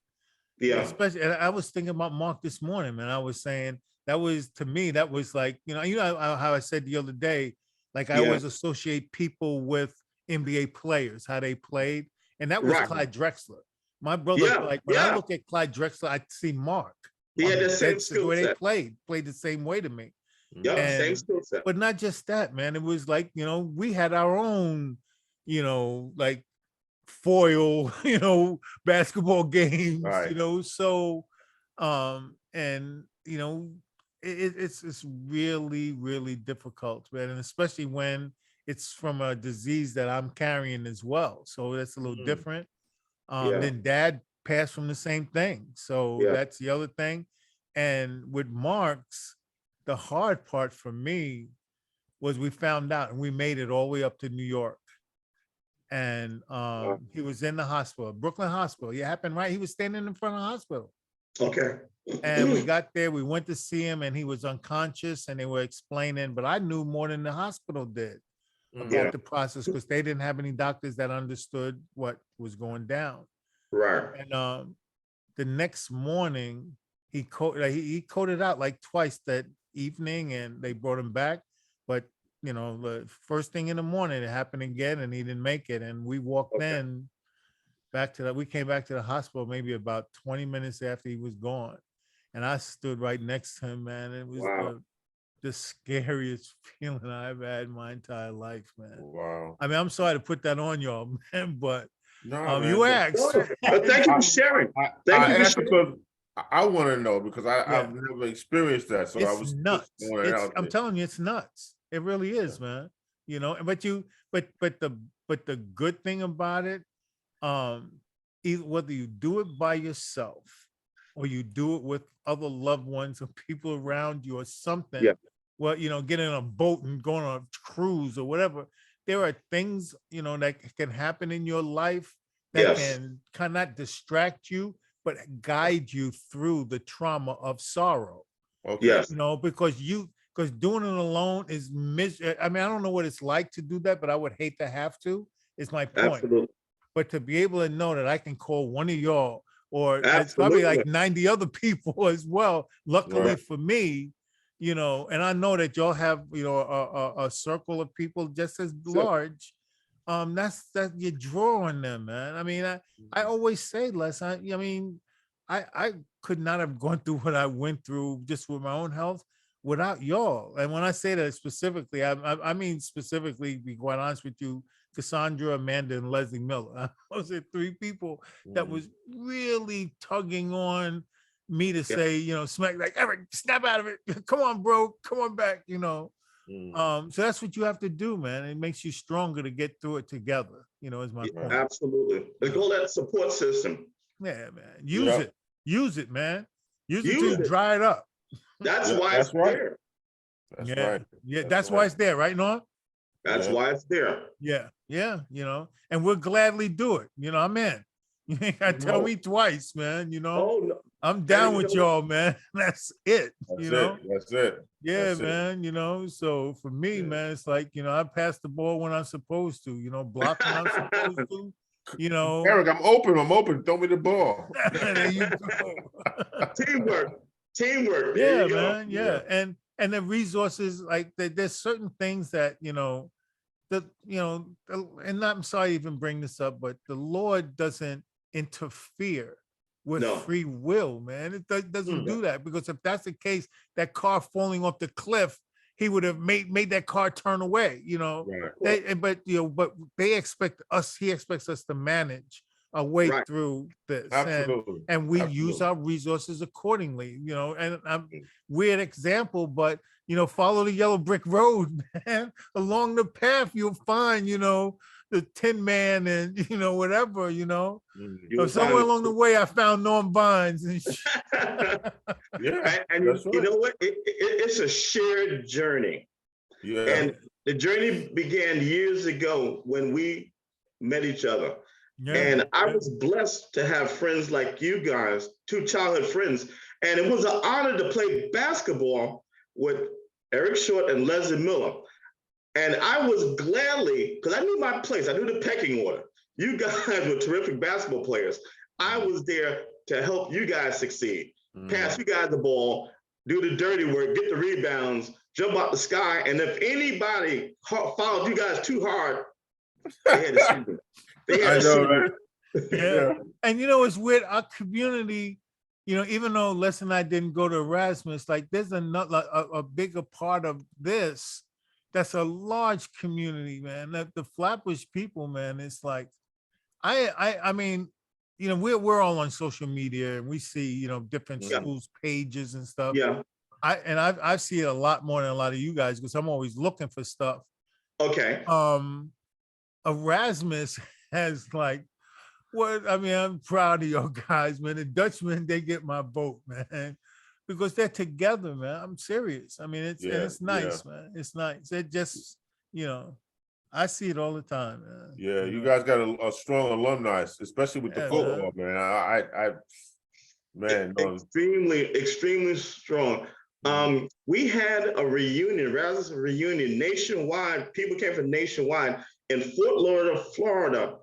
Yeah. Especially, and I was thinking about Mark this morning, and I was saying that was, to me, that was like, you know how I said the other day, like I always associate people with NBA players, how they played, and that was Clyde Drexler. My brother, like when I look at Clyde Drexler, I see Mark. He had the same skill the way set. They played the same way to me. Yeah, same skill set. But not just that, man. It was like, you know, we had our own, you know, like foil, you know, basketball games, you know, so and you know, it's really, really difficult, man, and especially when it's from a disease that I'm carrying as well, so that's a little different. Then dad passed from the same thing, so that's the other thing. And with Mark's, the hard part for me was we found out and we made it all the way up to New York. And he was in the hospital, Brooklyn Hospital. It happened right. He was standing in front of the hospital. Okay. And we got there, we went to see him and he was unconscious and they were explaining, but I knew more than the hospital did about the process because they didn't have any doctors that understood what was going down. Right. And the next morning, he coded out like twice that evening and they brought him back. But you know, the first thing in the morning, it happened again and he didn't make it. And we walked in back to we came back to the hospital maybe about 20 minutes after he was gone. And I stood right next to him, man. It was the scariest feeling I've had in my entire life, man. Wow. I mean, I'm sorry to put that on y'all, man, but man, you asked. But thank you for sharing. Thank you for sharing. I want to know because I've never experienced that. So it's I was nuts. I'm telling you, it's nuts. It really is, man. You know, but the good thing about it, either whether you do it by yourself or you do it with other loved ones or people around you or something. Well, you know, get in a boat and go on a cruise or whatever. There are things, you know, that can happen in your life that can kind of distract you, but guide you through the trauma of sorrow. Yes. You know, because doing it alone is I mean, I don't know what it's like to do that, but I would hate to have to, is my point. Absolutely. But to be able to know that I can call one of y'all or it's probably like 90 other people as well. Luckily for me, you know, and I know that y'all have, you know, a circle of people just as large. That's you draw on them, man. I mean, I always say, Les, I mean, I could not have gone through what I went through just with my own health without y'all. And when I say that specifically, I mean specifically, to be quite honest with you, Cassandra, Amanda, and Leslie Miller. Those are three people that was really tugging on me to say, you know, smack, like, Eric, snap out of it. Come on, bro. Come on back, you know. So that's what you have to do, man. It makes you stronger to get through it together, you know, is my point. Absolutely. Let's call that support system. Yeah, man. Use it. Use it, man. Use it Use to it. dry it up. That's why it's there. That's Yeah. right. Yeah, that's why it's there, right, Norm? That's why it's there. Yeah, yeah, you know, and we'll gladly do it. You know, I'm in. You ain't gotta tell me twice, man. You know, Oh, no. I'm down with you know- y'all, man. That's it. That's You know, it. That's it. yeah, That's it. man. You know, so for me, Yeah. man, it's like, you know, I pass the ball when I'm supposed to. You know, block when I'm supposed to. You know, Eric, I'm open. Throw me the ball. there you go. Teamwork. There Yeah, you go. man. Yeah, and the resources, like there's certain things that, you know, that, you know, and I'm sorry to even bring this up, but the Lord doesn't interfere with No. free will, man. It doesn't do that, because if that's the case, that car falling off the cliff, he would have made that car turn away, you know. Right. But you know, but he expects us to manage our way Right. through this. Absolutely. And we use Absolutely. our resources accordingly, you know. And I'm weird example, but you know, follow the yellow brick road, man. Along the path, you'll find, you know, the Tin Man and, you know, whatever, you know. So somewhere along the way, I found Norm Vines. And Yeah. And That's you right. know what? It's a shared journey. Yeah. And the journey began years ago when we met each other. yeah, And I was blessed to have friends like you guys, two childhood friends. And it was an honor to play basketball with Eric Short and Leslie Miller. And I was gladly, because I knew my place, I knew the pecking order. You guys were terrific basketball players. I was there to help you guys succeed. Pass you guys the ball, do the dirty work, get the rebounds, jump out the sky. And if anybody fouled you guys too hard, they had to shoot them. I know, man. yeah. And you know, it's weird. Our community, you know, even though Les and I didn't go to Erasmus, like there's another a bigger part of this that's a large community, man. That the Flatbush people, man, it's like I mean, you know, we're all on social media and we see, you know, different schools pages and stuff. Yeah. I see it a lot more than a lot of you guys, because I'm always looking for stuff. Okay. Erasmus has like, what I mean, I'm proud of your guys, man. The Dutchmen, they get my vote, man, because they're together, man. I'm serious. I mean, it's nice, man. It's nice. It just, you know, I see it all the time, man. Yeah, you guys got a strong alumni, especially with the football, man. Man, extremely strong. We had a reunion, Erasmus reunion nationwide. People came from nationwide in Fort Lauderdale, Florida,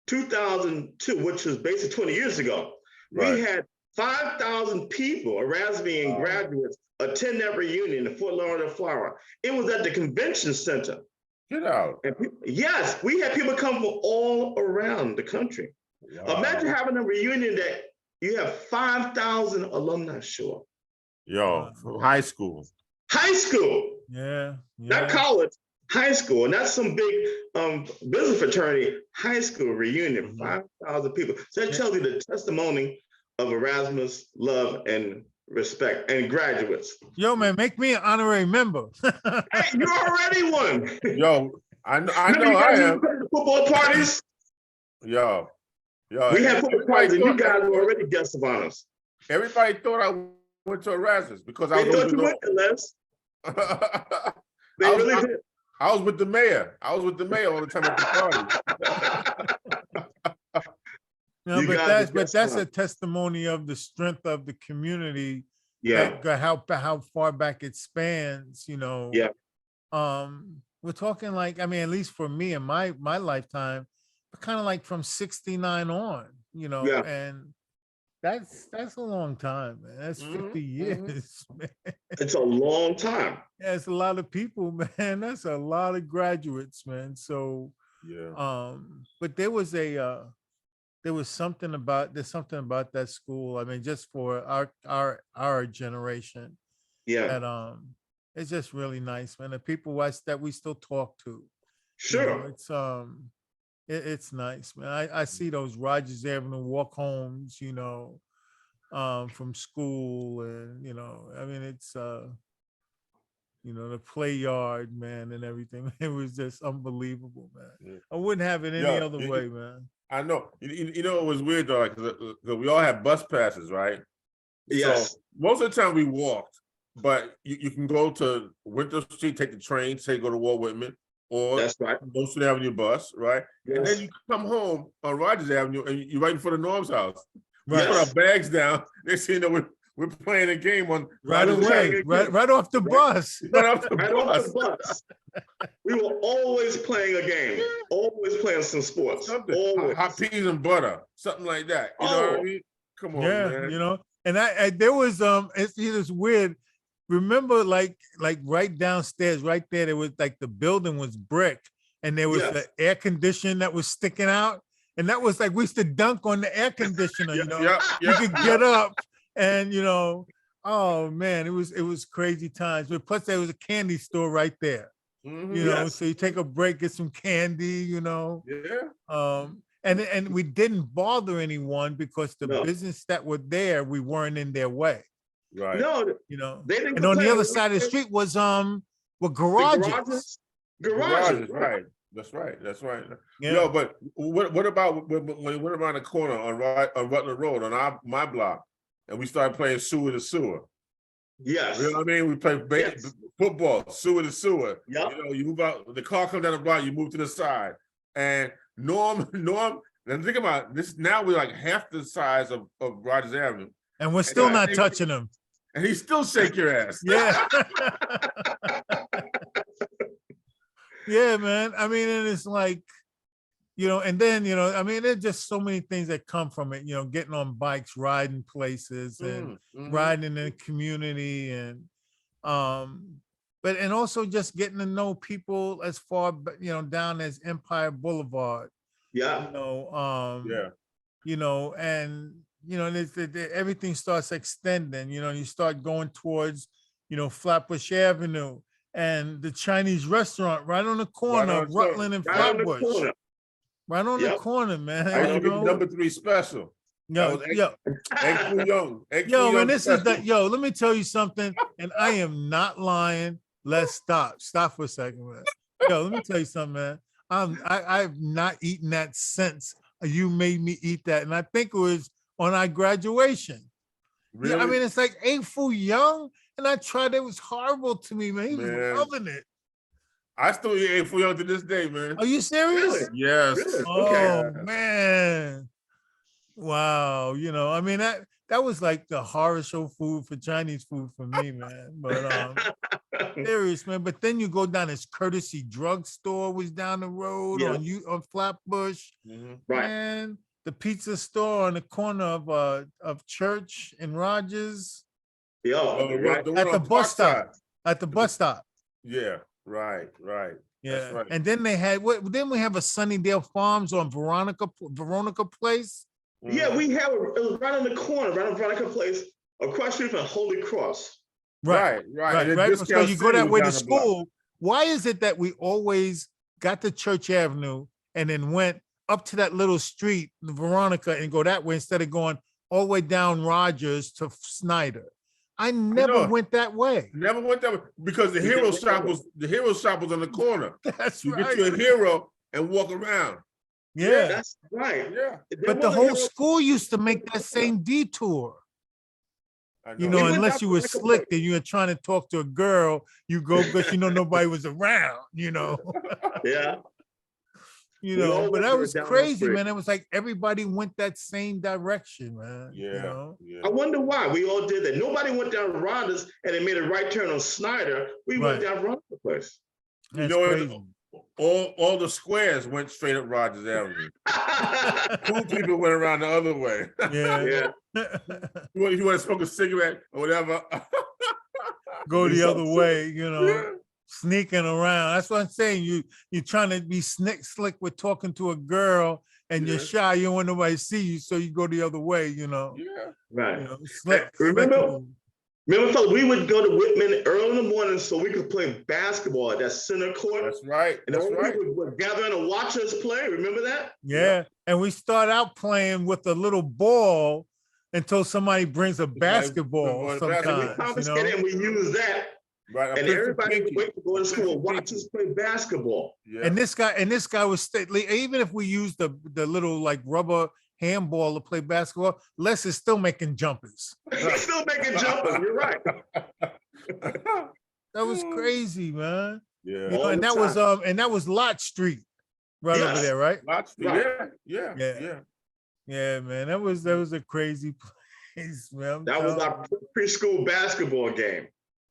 2002, which was basically 20 years ago. Right. We had 5,000 people, Erasmian graduates, attend that reunion in Fort Lauderdale, Florida. It was at the convention center. Get out. And yes, we had people come from all around the country. Wow. Imagine having a reunion that you have 5,000 alumni show up. Yo, from high school. High school. Yeah. Not college, high school. And that's some big business fraternity, high school reunion, 5,000 people. So that tells you the testimony of Erasmus, love, and respect, and graduates. Yo, man, make me an honorary member. Hey, you're already one. Yo, I know I am. Football parties. Yo. We had football parties, and you guys were already guests of honors. Everybody thought I went to Erasmus because I they thought you went to Les. They really did. I was with the mayor. All the time at the party. No, but that's a testimony of the strength of the community. Yeah. How far back it spans, you know. Yeah. We're talking like, I mean, at least for me in my lifetime, kind of like from 69 on, you know, and that's a long time, man. That's 50 years, man. It's a long time. Yeah, it's a lot of people, man. That's a lot of graduates, man. So but there's something about that school. I mean, just for our generation, Yeah, that it's just really nice, man. The people that we still talk to. You know, sure. it's nice, man. I see those Rogers Avenue walk homes, from school, and I mean it's the play yard, man, and everything. It was just unbelievable, man. Yeah. I wouldn't have it any Yeah, other way, man. I know. You know, it was weird though, like, 'cause we all had bus passes, right? Yes. So most of the time we walked, but you can go to Winter Street, take the train, say go to Walt Whitman, or That's right. go Student Avenue bus, right? And then Yes. you come home on Rogers Avenue and you're right in front of Norm's house. We Right. put Yes. our bags down. Next thing you know, we're playing a game on Right Rogers away, Avenue. right off the bus. Right off the Right off the bus. bus. We were always playing a game, always playing some sports. Something. Always. Hot peas and butter, something like that. You know what I Oh. mean? Come on, Yeah, man. and I there was it's weird. Remember, like right downstairs, right there was like the building was brick, and there was Yes. the air conditioner that was sticking out, and that was like we used to dunk on the air conditioner. You could get up, and oh man, it was crazy times. But plus, there was a candy store right there. Mhm. Yes. So you take a break, get some candy. Yeah. And we didn't bother anyone because the No. business that were there, we weren't in their way. Right. No, And they didn't on the complain. other side of the street was The garages. Garages. Right. That's right. That's right. Yeah. Yo, but what about when we went around the corner on Rutland Road on my block, and we started playing sewer to sewer? Yes. You know what I mean? We played Yes. football, sewer to sewer. Yep. You move out, the car comes down the block, you move to the side. And Norm, and think about this, now we're like half the size of Rogers Avenue, And we're still I not think- touching them. and he still shake your ass. Yeah. Yeah, man. I mean, and it's like, and then, I mean, there's just so many things that come from it, getting on bikes, riding places and Mhm. riding in the community and but and also just getting to know people as far down as Empire Boulevard, Yeah. Yeah. and everything starts extending, you start going towards Flatbush Avenue and the Chinese restaurant right on the corner on of the corner. Rutland and Right on the Flatbush. corner. Right on the Yep. corner, man. I used to get know? number 3 special. Yo, that was yo, Egg Foo Young. Egg Foo yo, Young man, this is special. let me tell you something, and I am not lying. Let's stop for a second, man. Yo, let me tell you something, man. I've not eaten that since you made me eat that, and I think it was on our graduation. Really? Yeah, I mean, it's like Egg Foo Young, and I tried. It was horrible to me, man. He was Man. loving it. I still eat Egg Foo Young to this day, man. Are you serious? Really? Yes. Really? Oh Okay. man. Wow. I mean that was like the horror show food for Chinese food for me, man. But serious, man. But then you go down this Courtesy Drugstore was down the road Yeah. on Flatbush. Mhm. Right. And the pizza store on the corner of Church and Rogers Yeah. Oh, Right. the one at the on bus stop. Parkside. At the bus stop. Yeah, right. Yeah. That's right. And then they had Then we have a Sunnydale Farms on Veronica Place. Yeah, we have it was right on the corner, right on Veronica Place, across the street from Holy Cross. Right. Right, And then right. Discount So you go City that was way to down the block. school. Why is it that we always got to Church Avenue and then went up to that little street, Veronica, and go that way instead of going all the way down Rogers to Snyder? I never know. went that way. Never went that way because the You hero didn't shop go. was on the corner. That's You right. get your hero and walk around. Yeah. That's right. Yeah. But the whole school used to make that same detour. I You We know, went unless down you to were Veronica slick Place. and you were trying to talk to a girl, you go because nobody was around, Yeah. We all but went that there was down that crazy, street. man. It was like everybody went that same direction, man. Yeah. I wonder why we all did that. Nobody went down Rogers and they made a right turn on Snyder. We went Right. down Veronica Place. You That's know, crazy. all the squares went straight up Rogers Avenue. Cool people went around the other way. Yeah. Yeah. You want to smoke a cigarette or whatever? Go Do the other something way, Yeah. sneaking around. That's what I'm saying. You're trying to be slick with talking to a girl and you're Yeah. shy. You don't want nobody to see you, so you go the other way, Yeah. Right. Slick. Remember- slick. Remember, fellas, we would go to Whitman early in the morning so we could play basketball at that center court. That's right. And That's all right. people would gather in and watch us play. Remember that? Yeah. And we start out playing with a little ball until somebody brings a basketball basketball. And we sometimes, you confiscated know? and we use that. Right. And everybody would wait to go to school and watch Pinky. us play basketball. Yeah. And this guy was even if we used the little like rubber handball to play basketball, Les is still making jumpers. He's still making jumpers. You're right. That was crazy, man. Yeah. You know, All and the that was Lot Street, right over Yes. there, right? Lots. Right. Yeah. Yeah. Yeah, man. That was a crazy place, man. I'm That was telling our preschool basketball game.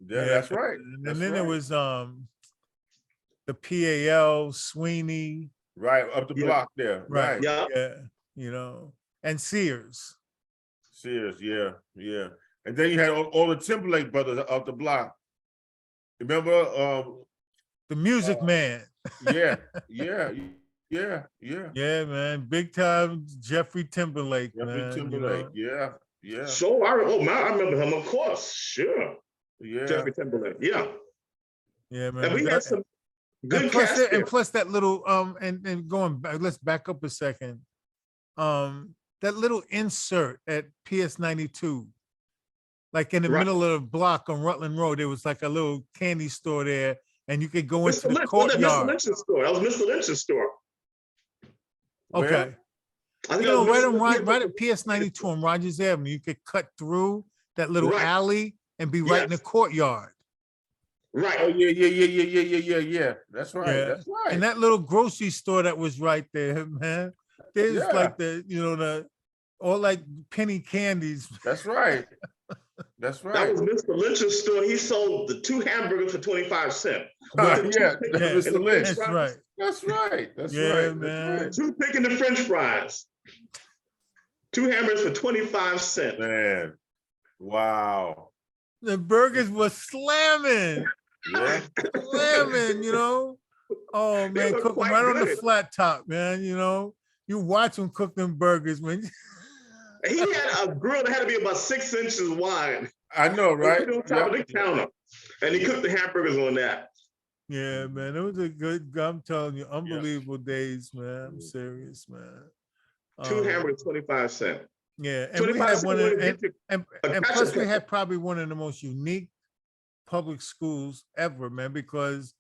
Yeah. That's right. And That's then right. there was the PAL, Sweeney, Right up the Yeah. block there. right? Right. Yeah. Yeah, you know, and Sears. Sears. Yeah. Yeah. And then you had all the Timberlake brothers up the block. Remember? The Music Man. Yeah. Yeah. Yeah. Yeah. Yeah, man. Big time Jeffrey Timberlake, man. Jeffrey you Timberlake. know? Yeah. Yeah. So I remember him, of course. Sure. Yeah. Jeffrey Timberlake. Yeah. Yeah, man. And we But had that- some good and plus, cast that, there. and plus that little and going back, let's back up a second. That little insert at PS 92, like in the Right. middle of the block on Rutland Road, there was like a little candy store there, and you could go into Mr. the Lynch, wasn't it Mr. courtyard. Lynch's store. That was Mr. Lynch's store. Okay, Where? I think you know, that was right Mr. on Lynch's right at PS 92 on Rogers Avenue, you could cut through that little Right. alley and be right in the Yes. courtyard. Oh Right. yeah. That's right. Yeah. That's right. And that little grocery store that was right there, man. There's Yeah. like the all like penny candies. That's right. That's That right. was Mr. Lynch's store. He sold the 2 hamburgers for 25 cents. Yeah, Yeah, Mr. Lynch. That's right. That's right. That's Yeah, right. man. That's 2 picking the French fries. 2 hamburgers for 25 cents. right. Man. Wow. The burgers were slamming, Yeah. slamming, you know. Oh They man, were cook them quite right on the good. flat top, man. You know, you watch them cook them burgers, man. He had a grill that had to be about 6 inches wide. I know, right? Right on top of the counter. And he cooked the hamburgers on that. Yeah, man, it was a good. I'm telling you, unbelievable days, man. I'm serious, man. 2 hamburgers, 25 cents. Yeah, and we 25 had cents one, wouldn't and, get you and, a and ketchup plus we packet. had probably one of the most unique public schools ever, man, because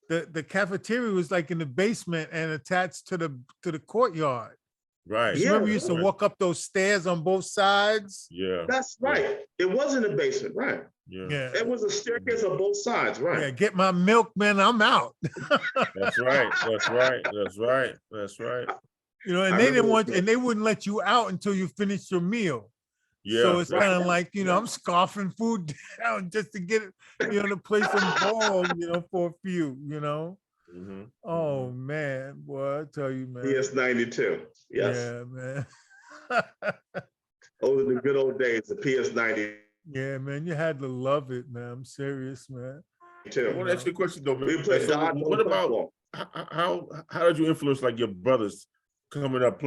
the cafeteria was like in the basement and attached to the courtyard. Right. Yeah. Remember, you used to right. walk up those stairs on both sides. Yeah. That's right. It was in the basement, right? Yeah. Yeah, It was a staircase on both sides, right? yeah. Get my milk, man. I'm out. That's right. That's right. That's right. That's right. You know, and I they didn't remember want, that. and they wouldn't let you out until you finished your meal. Yeah. So it's right. kind of like, I'm scarfing food down just to get it, to play some ball, for a few, Mhm. Oh man, boy, I tell you, man. PS 92. Yes. Yeah, man. Those are the good old days, the PS 92. Yeah, man, you had to love it, man. I'm serious, man. I want to ask you a question though. We man. played So dodgeball. what about football. how did you influence like your brothers coming up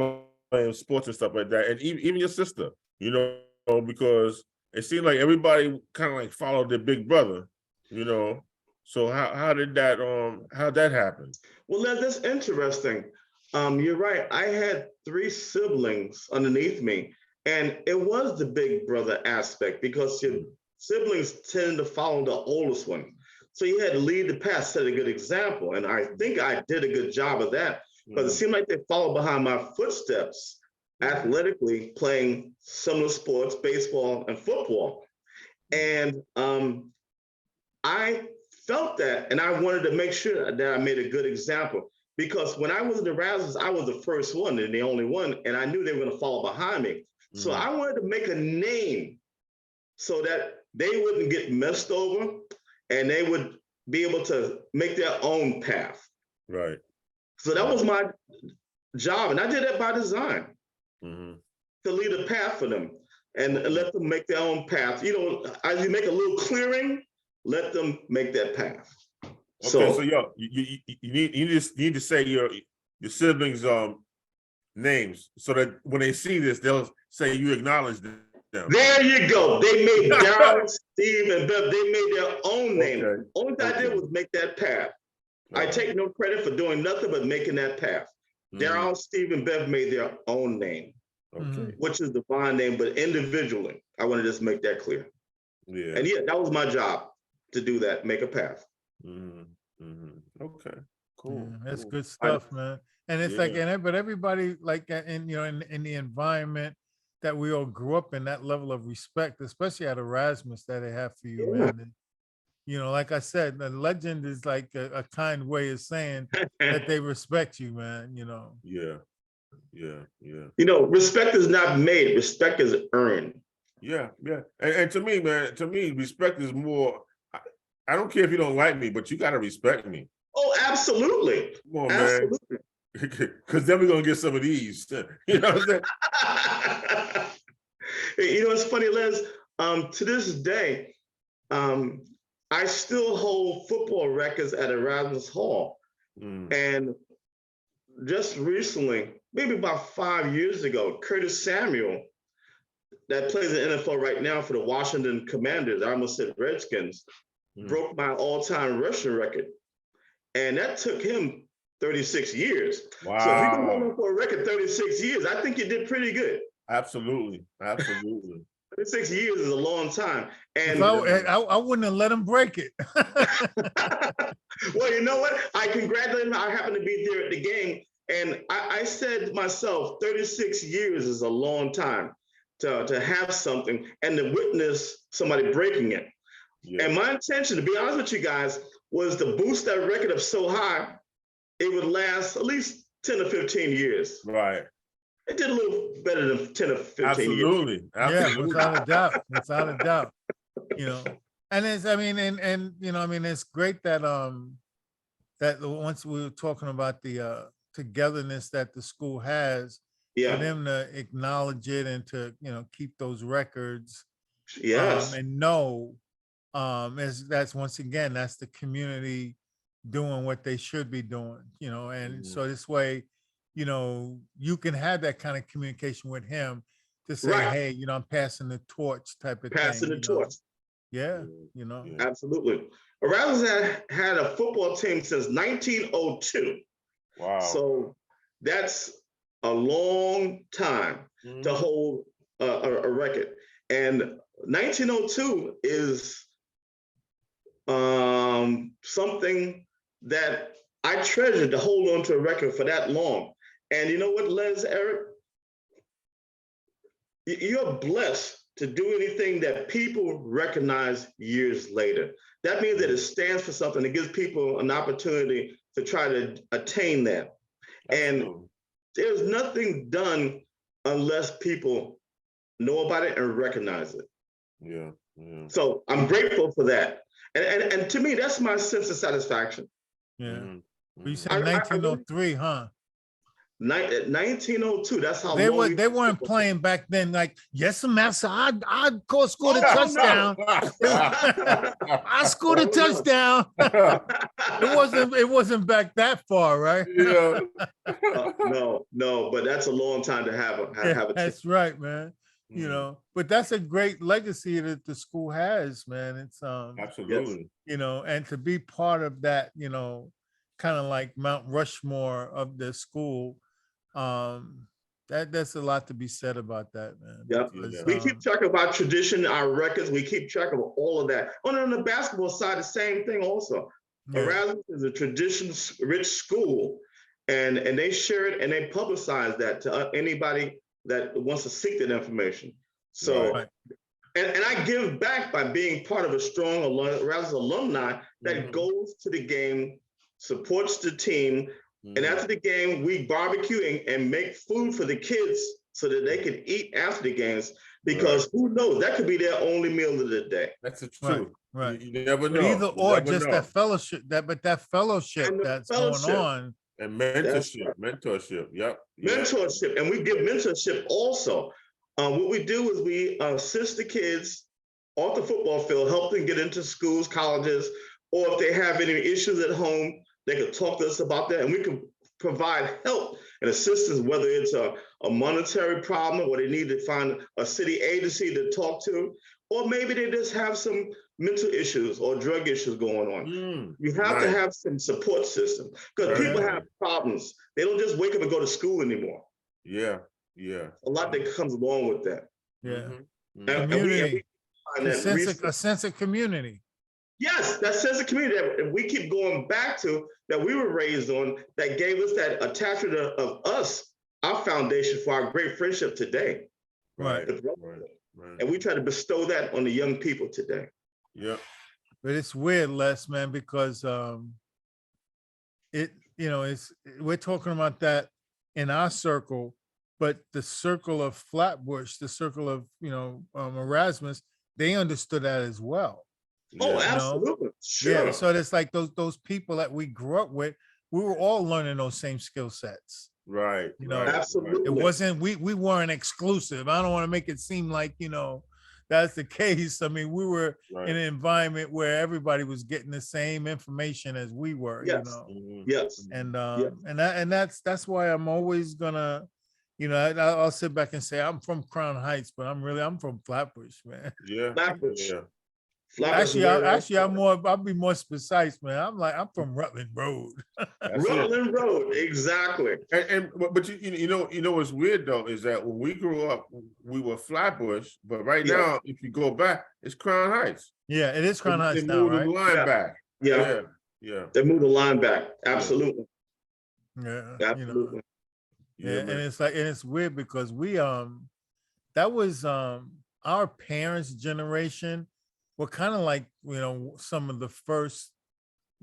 playing sports and stuff like that, and even your sister? Because it seemed like everybody kind of like followed their big brother. So how did that happen? Well, that's interesting. You're right. I had 3 siblings underneath me, and it was the big brother aspect because your siblings tend to follow the oldest one. So you had to lead the pack, set a good example. And I think I did a good job of that because it seemed like they followed behind my footsteps athletically, playing similar sports, baseball and football. And I felt that, and I wanted to make sure that I made a good example. Because when I was in the Razzles, I was the first one and the only one, and I knew they were going to follow behind me. So I wanted to make a name so that they wouldn't get messed over and they would be able to make their own path. Right. So that was my job, and I did that by design, Mhm. to lead a path for them and let them make their own path. As you make a little clearing, let them make that path. Okay, so you need to say your siblings' names so that when they see this, they'll say you acknowledge them them. There you go. They made Darryl, Steve, and Bev. They made their own name. Okay. Only thing I did Okay. was make that path. I All right. take no credit for doing nothing but making that path. Mhm. Darryl, Steve, and Bev made their own name, Okay. which is the Vine name, but individually. I want to just make that clear. Yeah. And yeah, that was my job to do that, make a path. Okay. Cool. Yeah, that's cool. good stuff, man. And it's like, Yeah. but everybody like in in the environment that we all grew up in, that level of respect, especially at Erasmus, that they have for you, Yeah. man. And, like I said, the legend is like a kind way of saying that they respect you, man. Yeah. Yeah. Yeah. Respect is not made, respect is earned. Yeah. Yeah. And to me, man, respect is more. I don't care if you don't like me, but you got to respect me. Oh, absolutely. Come on, Absolutely. man. Because then we're going to get some of these. You know what I'm saying? It's funny, Les, to this day, I still hold football records at Erasmus Hall. And just recently, maybe about 5 years ago, Curtis Samuel, that plays in the NFL right now for the Washington Commanders, I almost said Redskins, broke my all-time rushing record. And that took him 36 years. Wow. So if you can hold on for a record 36 years, I think you did pretty good. Absolutely. Absolutely. 36 years is a long time. And I wouldn't have let him break it. well, you know what? I congratulate him. I happened to be there at the game. And I said to myself, 36 years is a long time to have something and to witness somebody breaking it. Yeah. And my intention, to be honest with you guys, was to boost that record up so high, it would last at least 10 or 15 years. Right. It did a little better than 10 or 15 Absolutely. years. Absolutely. Yeah, without a doubt. Without a doubt. And it's, it's great that that once we were talking about the togetherness that the school has, for them to acknowledge it and to keep those records. Yes. And know that's once again, that's the community doing what they should be doing, and so this way, you can have that kind of communication with him to say, hey, I'm passing the torch type of passing thing. the torch. Yeah, Absolutely. Erasmus had a football team since 1902. Wow. So that's a long time to hold a record. And 1902 is something that I treasured, to hold on to a record for that long. And you know what, Les, Eric? You're blessed to do anything that people recognize years later. That means that it stands for something. It gives people an opportunity to try to attain that. And there's nothing done unless people know about it and recognize it. Yeah. So I'm grateful for that. And to me, that's my sense of satisfaction. Yeah. Well, you said 1903, huh? 1902. That's how they long they weren't playing back then. Like, yes, master, I'd score the touchdown. I scored a touchdown. It wasn't back that far, right? Yeah. No, but that's a long time to have a that's right, man. But that's a great legacy that the school has, man. It's absolutely, and to be part of that, kind of like Mount Rushmore of the school, that's a lot to be said about that, man. Yep. Because, we keep track about tradition, our records. We keep track of all of that. And on the basketball side, the same thing also. Erasmus is a tradition-rich school, and they share it and they publicize that to anybody that wants to seek that information. So, and I give back by being part of a strong Erasmus alumni that goes to the game, supports the team, and after the game, we barbecue and make food for the kids so that they can eat after the games, because who knows, that could be their only meal of the day. That's the truth. Right. You never know. Either or, just that fellowship, that's going on. And mentorship. Yep. Mentorship, and we give mentorship also. What we do is we assist the kids off the football field, help them get into schools, colleges, or if they have any issues at home, they can talk to us about that, and we can provide help and assistance, whether it's a monetary problem or they need to find a city agency to talk to, or maybe they just have some mental issues or drug issues going on. You have to have some support system because people have problems. They don't just wake up and go to school anymore. Yeah. A lot that comes along with that. Yeah. And A sense of community. Yes, that sense of community that we keep going back to, that we were raised on, that gave us that attachment of us, our foundation for our great friendship today. Right. And we try to bestow that on the young people today. Yeah. But it's weird, Les, man, because we're talking about that in our circle, but the circle of Flatbush, the circle of Erasmus, they understood that as well. Oh, absolutely. Sure. Yeah. So it's like those people that we grew up with, we were all learning those same skill sets. Right. Absolutely. It wasn't, we weren't exclusive. I don't want to make it seem like, that's the case. I mean, we were in an environment where everybody was getting the same information as we were, Yes. And that's why I'm always gonna, I'll sit back and say I'm from Crown Heights, but I'm from Flatbush, man. Yeah. Flatbush. Yeah. I'll be more precise, man. I'm from Rutland Road. Rutland Road, exactly. But you know what's weird though is that when we grew up, we were Flatbush, but right now, if you go back, it's Crown Heights. Yeah, it is Crown Heights now, moved right? the line back. Yeah. They moved the line back. Absolutely. Yeah. Absolutely. And it's like, and it's weird because we that was our parents' generation were kind of like, some of the first,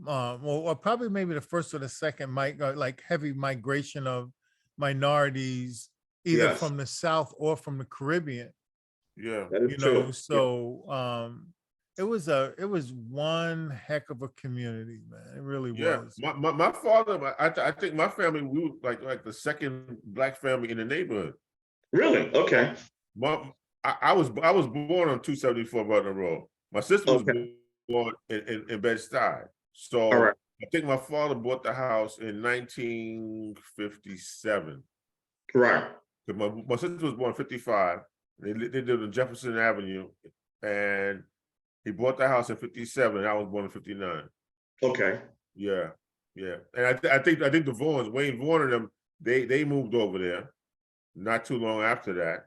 or probably maybe the first or the second like heavy migration of minorities, either from the South or from the Caribbean. Yeah. So it was one heck of a community, man. It really was. My father, I think my family, we were like the second Black family in the neighborhood. Really? Okay. I was born on 274 Rutland Road. My sister was born in Bed-Stuy. So I think my father bought the house in 1957. Right. My sister was born in 55. They lived on Jefferson Avenue, and he bought the house in 57. And I was born in 59. Okay. Yeah. And I think the Vaughns, Wayne Vaughn and them, they moved over there not too long after that.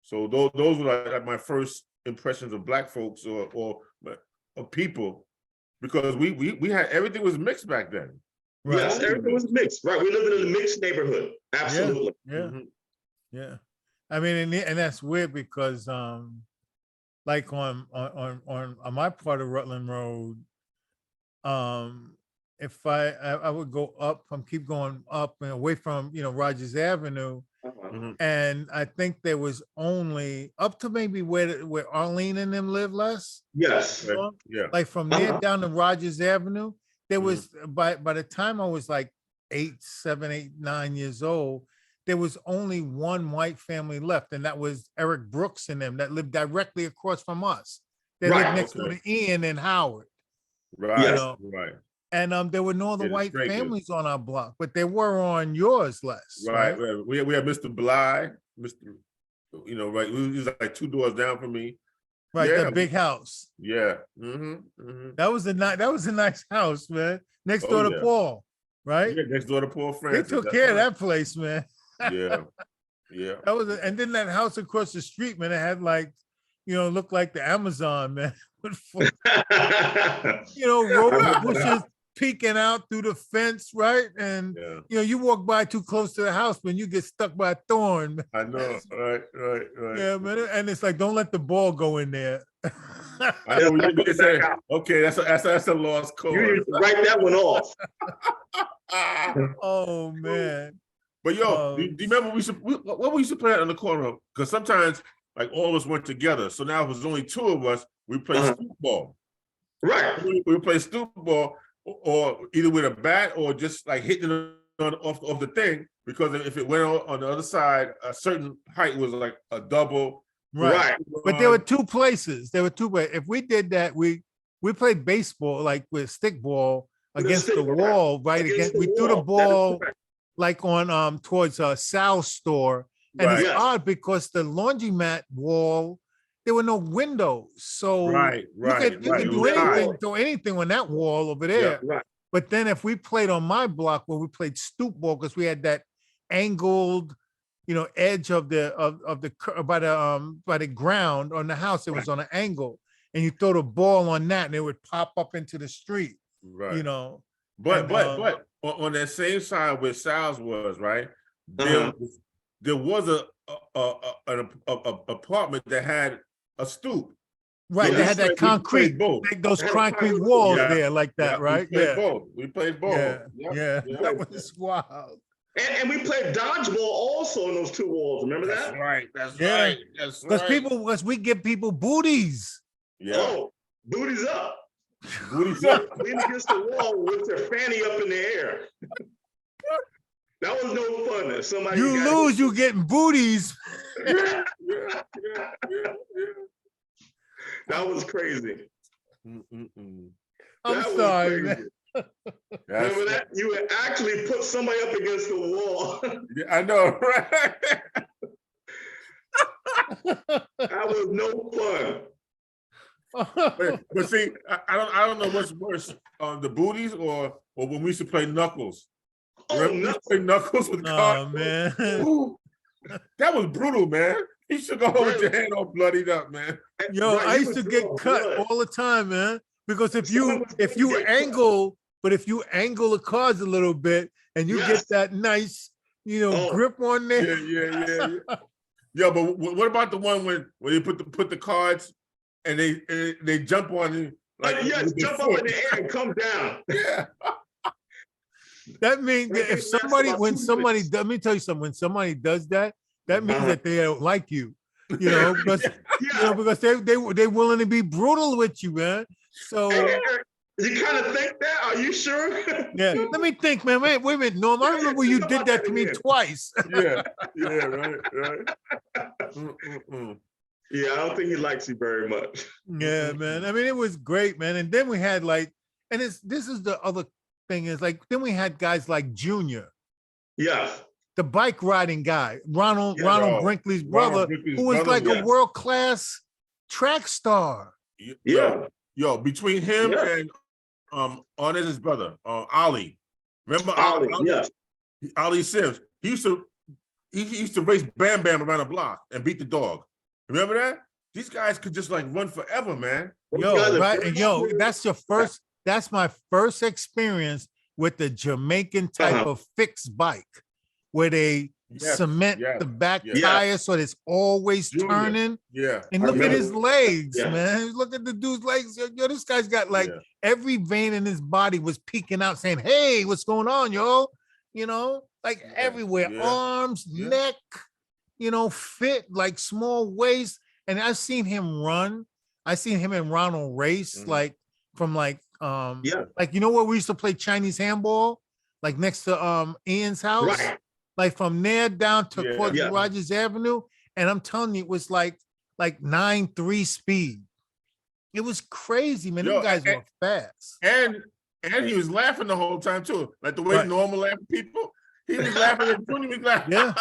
So those were like my first impressions of Black folks or people, because we had, everything was mixed back then. Right. Yes, everything was mixed. Right, we lived in a mixed neighborhood. Absolutely. Yeah. I mean, and that's weird because like on my part of Rutland Road, if I would go up, keep going up and away from Rogers Avenue. And I think there was only up to maybe where Arlene and them live, Les. Yes. Like from there down to Rogers Avenue, there was by the time I was like 7, 8, 9 years old, there was only one white family left, and that was Eric Brooks and them that lived directly across from us. They lived next door to Ian and Howard. Right. Right. And there were no other white families on our block, but there were on yours, Les. Right. We had Mr. Bly, right. He was like 2 doors down from me. Right, that big house. Yeah. That was a nice house, man. Next door to Paul, right? Yeah, next door to Paul Francis. They took care of that place, man. Yeah. That was, and then that house across the street, man, it had like, looked like the Amazon, man. Rose bushes peeking out through the fence, right? And you walk by too close to the house, man, you get stuck by a thorn. Man. I know, right. Yeah, man, and it's like, don't let the ball go in there. I know what you say. Okay, that's a lost cause. You write that one off. Oh man. But do you remember what we used to play on the corner? Because sometimes like all of us went together. So now if it was only 2 of us, we play stoop ball. Right. We play stoop ball, or either with a bat or just like hitting it off the thing, because if it went on the other side, a certain height was like a double. Right. But there were 2 places. If we did that, we played baseball like with stick ball against the wall, right? We threw the ball like on towards Sal's store, and it's Right. odd because the laundromat wall, there were no windows, so Right, you could right. do It was anything, hard. throw anything on that wall over there. Right. But then if we played on my block where we played stoop ball, because we had that angled, edge of by the ground on the house, it was on an angle, and you throw the ball on that and it would pop up into the street, Right. and, But on that same side where Sal's was, right? There was an apartment that had a stoop. right, Yeah, they had that We concrete, played both. like those Had a concrete concrete walls Yeah. there like that, right? We played Yeah, both. We played both. yeah, Yep. yeah, that was wild. And we played dodgeball also on those two walls. Remember That's that? right. That's Yeah. right. That's Because right. because we give people booties. Yeah. Oh, booties up. Booties up. Lean against the wall with their fanny up in the air. That was no fun. If somebody You got lose, you getting booties. Yeah. that was crazy. Mm-mm-mm. I'm That was sorry, crazy. man. That's- Remember that? You would actually put somebody up against the wall. Yeah, I know, right? That was no fun. But see, I don't know what's worse, the booties or when we used to play knuckles. Oh, Remember we used to play knuckles with Oh cards? man. Ooh, that was brutal, man. You should go home with your hand all bloodied up, man. Yo, Right, I you used to would get draw cut blood. all the time, man. Because if Someone you was if gonna you get cut. angle, but if you angle the cards a little bit and you Yes. get that nice, Oh. grip on there. Yeah. Yeah, but what about the one when you put the cards and they jump on you like Yes, with their jump up foot? in the air and come down. Yeah. That means Right, that it if lasts somebody, about when 2 somebody, minutes. let me tell you something, when somebody does that, that means Uh-huh. that they don't like you, because, Yeah. because they willing to be brutal with you, man. So You kind of think that? Are you sure? yeah, let me think, man. Wait a minute, Norm. I remember you did that to me twice. Yeah, right. Mm-mm-mm. Yeah, I don't think he likes you very much. Yeah, man. I mean, it was great, man. And then we had this is the other thing is then we had guys like Junior, Yes. the bike riding guy, Ronald Oh, Brinkley's Ronald brother, Brinkley's who was brother, like yeah. a world-class track star. Yeah. Yo, between him Yeah. and Arnett's brother, Ollie. Remember Ollie, yes. Ollie Sims? He used to race Bam Bam around the block and beat the dog. Remember that? These guys could just like run forever, man. Those guys Yo, are right? very And yo, serious. that's my first experience with the Jamaican type Uh-huh. of fixed bike where they Yes, cement yes, the back yes. tire so that it's always Junior. turning. Yeah. And I look at remember. his legs, Yeah. man. Look at the dude's legs. Yo, this guy's got like Yeah. every vein in his body was peeking out saying, hey, what's going on, yo? Like Yeah, everywhere, yeah, arms, yeah. neck, fit, like small waist. And I've seen him run. I seen him and Ronald race, Mhm. like from Yeah. like where we used to play Chinese handball, like next to Ian's house, Right. like from there down to Yeah. Courtney Yeah. Rogers Avenue. And I'm telling you, it was like 9.3 speed. It was crazy, man. Yo, Them guys and- were fast. And he was laughing the whole time too, like the way Right. normal laughing people. He was laughing and Junior was laughing. Yeah.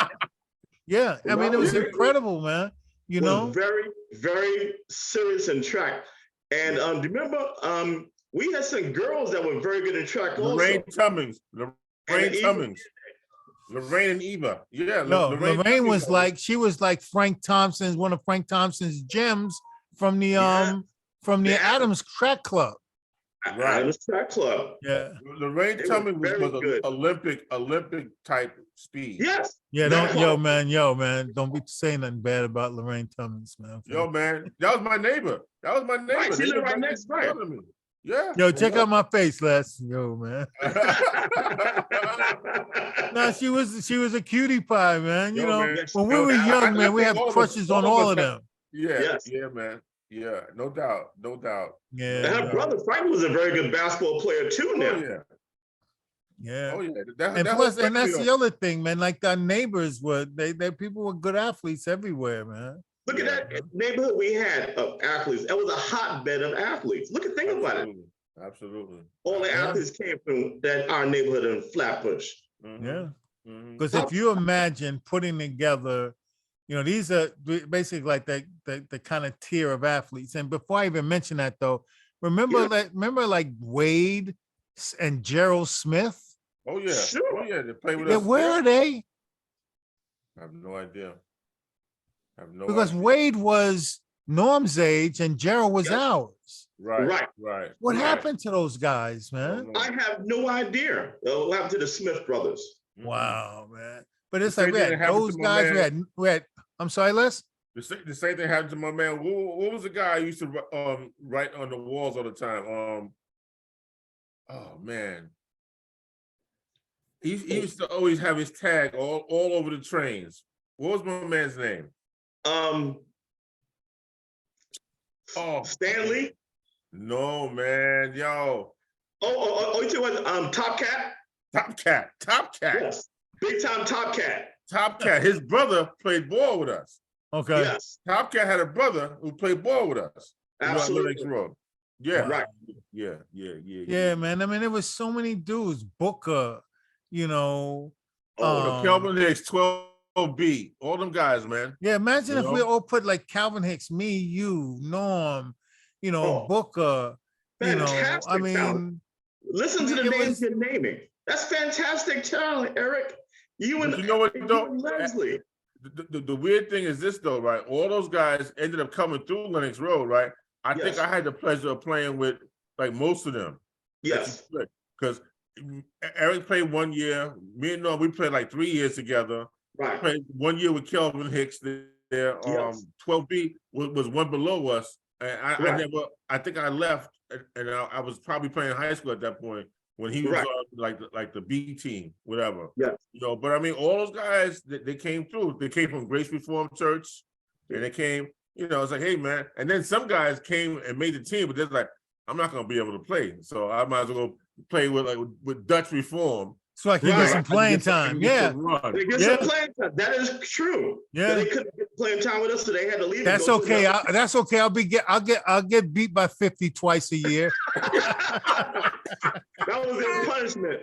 Yeah. I mean, it was Ronald incredible, man. Was very, very serious in track. And do you remember we had some girls that were very good in track also. Lorraine Cummings. And Lorraine Eva. Cummings. Lorraine and Eva. Yeah. No, Lorraine Cummings. was she was like Frank Thompson's, one of Frank Thompson's gems from the Yeah. the The Adams Track Club. Right. Adams Track Club. Yeah. Lorraine They were Cummings very was good. Olympic type speed. Yes. Yeah, That yo, one. man, don't be saying nothing bad about Lorraine Cummings, man. okay? Yo, man, that was my neighbor. Right, she They lived lived right next door. door to me. Yeah. Yo, check out my face, Les. Yo, man. No, she was a cutie pie, man. Yo, man. When we Yo, were I young, man, we think had all of us- crushes on all of all us of had- them. Yeah, Yes. yeah, man. Yeah, no doubt. Yeah. And her man. brother Frank was a very good basketball player too Oh now. yeah. Yeah. Oh yeah. And plus, and that's the other thing, man. Like our neighbors were, they people were good athletes everywhere, man. Look at that neighborhood we had of athletes. It was a hotbed of athletes. Think about it. Absolutely. All the Yeah. athletes came from our neighborhood in Flatbush. Mhm. Yeah. Because if you imagine putting together, you know, these are basically like the kind of tier of athletes. And before I even mention that, though, remember like Wade and Gerald Smith? Oh yeah, Sure. oh yeah, they play with Yeah, us. where are they? I have no idea. I have no Because idea. Wade was Norm's age and Gerald was Yes. ours. Right. What right. happened to those guys, I man? don't know. I have no idea what happened to the Smith brothers. Wow, man. But it's The like we same had thing happened those to my guys. man. We had. I'm sorry, Les. The same thing happened to my man. What was the guy who used to write on the walls all the time? Oh man, he used to always have his tag all over the trains. What was my man's name? Stanley. No, man, yo. Oh, you what? Top Cat. Top Cat. Yes, big time Top Cat. Top Cat. His brother played ball with us. Okay. Yes, Top Cat had a brother who played ball with us. absolutely. Road. Yeah. Right. Yeah, man. I mean, there was so many dudes. Booker, you know. Oh, the Kelvin Hicks, 12B, all them guys, man. Yeah, imagine You if we know? all put like Calvin Hicks, me, you, Norm, you know, Oh, Booker. You know, fantastic I talent. mean, Listen to the it names was- you're naming. That's fantastic talent, Eric. You and, But you know what, you though? and Leslie. The weird thing is this, though, right? All those guys ended up coming through Lennox Road, right? I think Yes. I had the pleasure of playing with like most of them. Yes, Because Eric played 1 year. Me and Norm, we played like 3 years together. right. Played 1 year with Kelvin Hicks there. Yes. 12B was one below us. And Right. I think I left and I was probably playing high school at that point when he was Right. on like the B team, whatever. Yes. You know, but I mean, all those guys, they came through. They came from Grace Reformed Church and they came, you know, it's like, hey, man. And then some guys came and made the team, but they're like, I'm not going to be able to play. So I might as well go play with Dutch Reform. so I can get Right. some playing time. Yeah. They get some playing time. That is true. Yeah. They couldn't get playing time with us, so they had to leave. and That's go to okay. another- That's okay. I'll get beat by 50 twice a year. That was their punishment.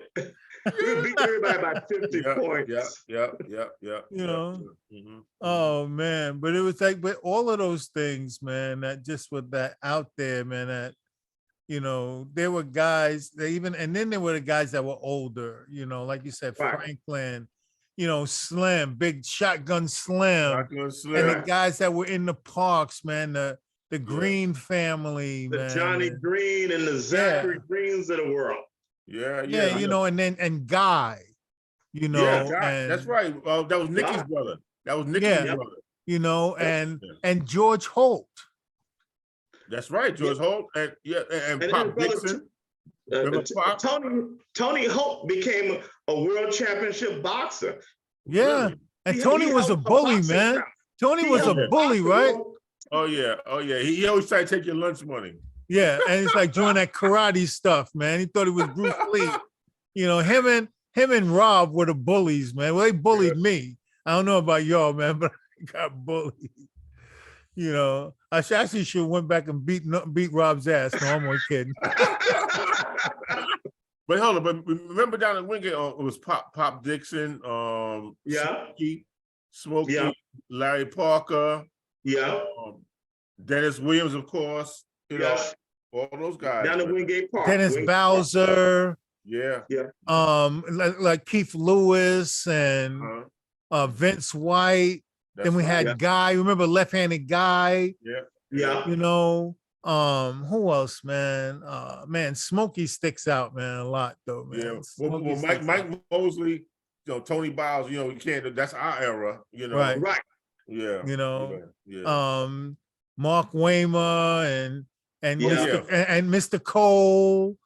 We beat everybody by 50 points. Yeah. You know. Mhm. Oh man, but it was like, but all of those things, man, that just with that out there, man, that, you know, there were guys that even, and then there were the guys that were older, you know, like you said, Right. Franklin, you know, Slim, big shotgun Slim, Shotgun and Slim. the guys that were in the parks, man, the Green family, The man. Johnny Green and the Zachary Greens of the world. Yeah, Yeah, you know, and Guy, you know, Yeah, God, and that's right. That was Nicky's Yeah. brother. That was Nicky's Yeah. brother. you know, Yeah. and George Holt. That's right, George Holt, and And his Pop brother, Dixon. Remember Pop? Tony Hope became a world championship boxer. Yeah. Really? And He- Tony he was a held bully, boxing man. crown. Tony He was a held the bully, boxing right? world. Oh yeah. He always tried to take your lunch money. Yeah, and it's like doing that karate stuff, man. He thought he was Bruce Lee. You know, him and Rob were the bullies, man. Well, they bullied me. I don't know about y'all, man, but I got bullied. You know, I actually should have went back and beat Rob's ass. No, I'm only kidding. But hold on, but remember down in Wingate, it was Pop Dixon, Yeah. Smokey, Yeah. Larry Parker, Yeah. Dennis Williams, of course. You Yes. know, all those guys. Down in man. Wingate Park. Dennis Wingate Park. Bowser, Yeah. like Keith Lewis and Uh-huh. Vince White. That's Then we right. had Yeah. Guy. Remember left-handed Guy? Yeah. You know, who else, man? Man, Smokey sticks out, man, a lot though, man. Yeah. Smokey Well, sticks out. Mike Mosley, you know, Tony Biles, you know, we can't. That's our era. You know. Right. Right. Yeah. You know, Yeah. Mark Waymer and Yeah. Mr. Cole.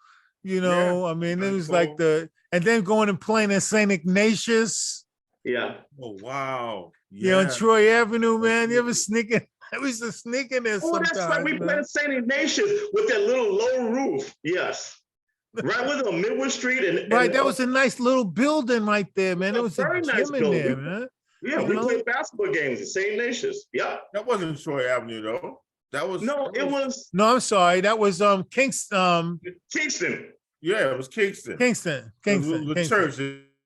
You know, I mean, it Mr. was like Cole. and then going and playing at St. Ignatius, Yeah. Oh wow. you know, on Yeah. Troy Avenue, man. You ever sneaking? I was just sneaking there Oh, sometimes. that's right. We man. played at St. Ignatius with that little low roof. Yes. Right with on Midwood Street and Right, that was a nice little building right there, man. There was a very gym nice in there, building. man. yeah. you We know? played basketball games at St. Ignatius. Yep. That wasn't Troy Avenue though. That was No, it was No, I'm sorry. That was Kingston. Yeah, it was Kingston. Kingston. The church.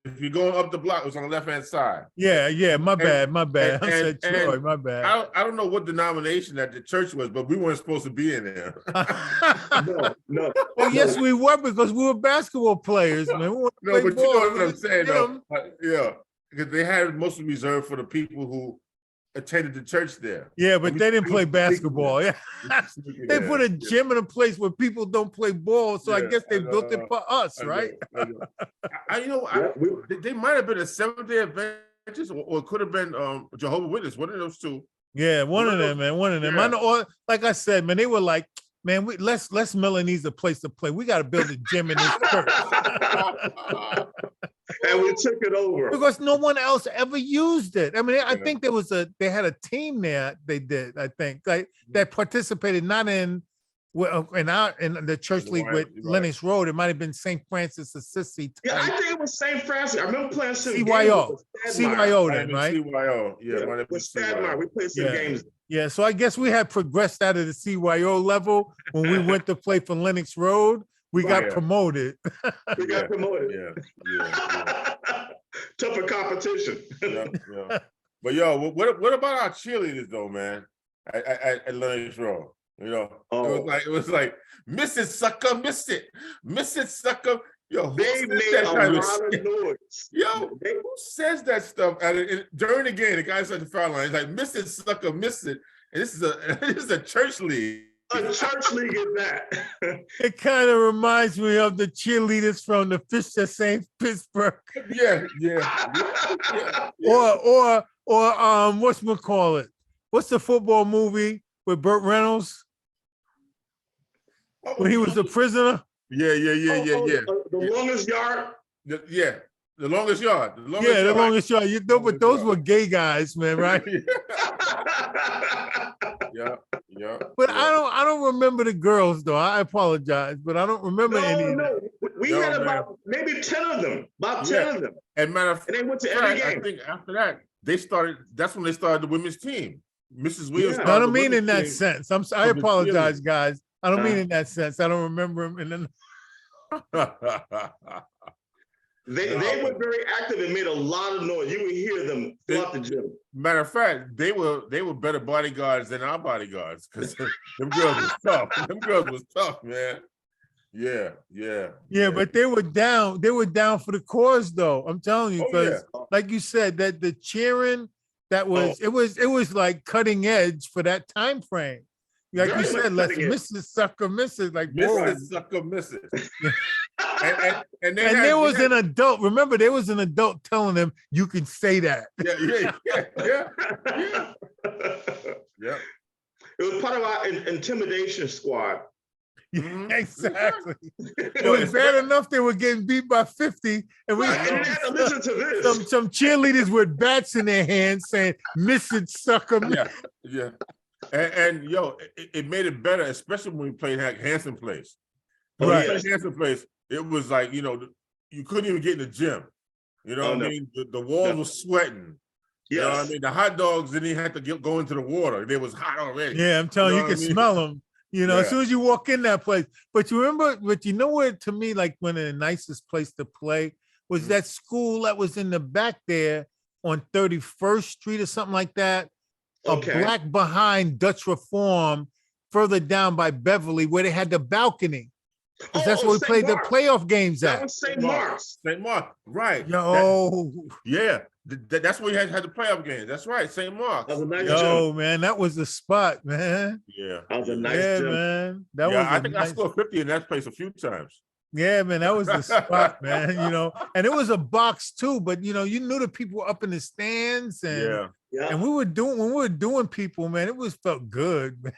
if you're going up the block, it was on the left hand side. Yeah, my bad. I and- said Troy, and my bad. I don't know what denomination that the church was, but we weren't supposed to be in there. No. Oh, yes, we were, because we were basketball players, man. We wanted to No, play but ball. you know what We I'm was saying, in though. them. Yeah, because they had it mostly reserved for the people who attended the church there. Yeah, but We- they didn't we play used to sneak in basketball. Yeah. there. We used to sneak in They there. put a Yeah. gym in a place where people don't play ball, so I Yeah, guess they I built it know. for us, I know, right? I know. Yeah, They might have been a Seventh-day Adventist, or it could have been Jehovah's Witness. One of those two. Yeah, one of One of them, man. One of them. I yeah. know. Or, like I said, man, they were like, man, Les Miller needs a place to play. We got to build a gym in this church and we took it over. because no one else ever used it. I mean, I Yeah. think they had a team there. They did, I think, like that participated not in the church The league with right. Lennox Road. It might have been St. Francis Assisi. Yeah, I think it was St. Francis. I remember playing some games CYO. with Stadmeyer. CYO Might have then, been right? CYO. Yeah, might have been With Stadmeyer, CYO. we played some Yeah. games. Yeah, so I guess we had progressed out of the CYO level when we went to play for Lennox Road. We got Right. promoted. We got promoted. Yeah. Tougher competition. Yeah. But yo, what about our cheerleaders though, man? At Lennox Road, you know, Oh. it was like, miss it, sucker, miss it, sucker. Yo, who They says made that a kind of lot of shit? noise. Yo, They- who says that stuff? During the game, the guy's at the foul line. He's like, miss it, sucker, miss it. And this is a church league. A church league is that. It kind of reminds me of the cheerleaders from the Fish that St. Pittsburgh. Yeah. Or whatchamacallit? What's the football movie with Burt Reynolds when he was a prisoner? Yeah. The longest yard. Yeah, the longest yard. The longest Yeah, the yard. longest shot. You know, but those were gay guys, man, right? Yeah. But I don't remember the girls though. I apologize, but I don't remember any. of them. No. We No, had man. about maybe 10 of them. About 10 Yeah. of them. And matter of And they went to fact, every I game. think after that, that's when they started the women's team. Mrs. Williams. Yeah. I started don't the mean in that women's team. sense. I of the apologize, cheerleaders. guys. I don't mean in that sense. I don't remember them. And then They were very active and made a lot of noise. You would hear them throughout the gym. Matter of fact, they were better bodyguards than our bodyguards because them girls was tough. Them girls was tough, man. Yeah. yeah, but they were down. They were down for the cause, though. I'm telling you, Oh, because like you said, that the cheering that was it was like cutting edge for that time frame. Like Very you much said, let's cutting edge. miss it, sucker, miss it. Like, Miss whoa. it, sucker, miss it. and And there was an adult. Remember, there was an adult telling them you can say that. Yeah. It was part of our intimidation squad. Mhm. Exactly. It was bad enough they were getting beat by 50, and we Right, and they had to listen to this. some cheerleaders with bats in their hands saying, "Miss it, sucker." Yeah. And yo, it made it better, especially when we played Hanson Place. When we Right. played Hanson Place, it was like, you know, you couldn't even get in the gym. You know Oh, what no. I mean? The walls No. were sweating. You know what I Yes. mean? The hot dogs didn't even have to go into the water. They was hot already. Yeah, I'm telling you, know you what can I mean? smell them. You know, as Yeah. soon as you walk in that place. But you remember, you know what? To me, like one of the nicest place to play was Mhm. that school that was in the back there on 31st Street or something like that. Okay. A black behind Dutch Reform, further down by Beverly, where they had the balcony. 'Cause that's where we St. played the Mark's. playoff games That at. was St. Mark's. St. Mark, right. Yo, Yeah, that's where you had the playoff game. That's right, St. Mark's. That was a nice yo, man, that was the spot, man. Yeah. That was a nice Yeah, gym. man. That Yeah, was I a think I nice. scored 50 in that place a few times. Yeah, man, that was the spot, man. You know, and it was a box too, but you know, you knew the people up in the stands, and Yeah. Yeah. and when we were doing people, man, it was felt good, man.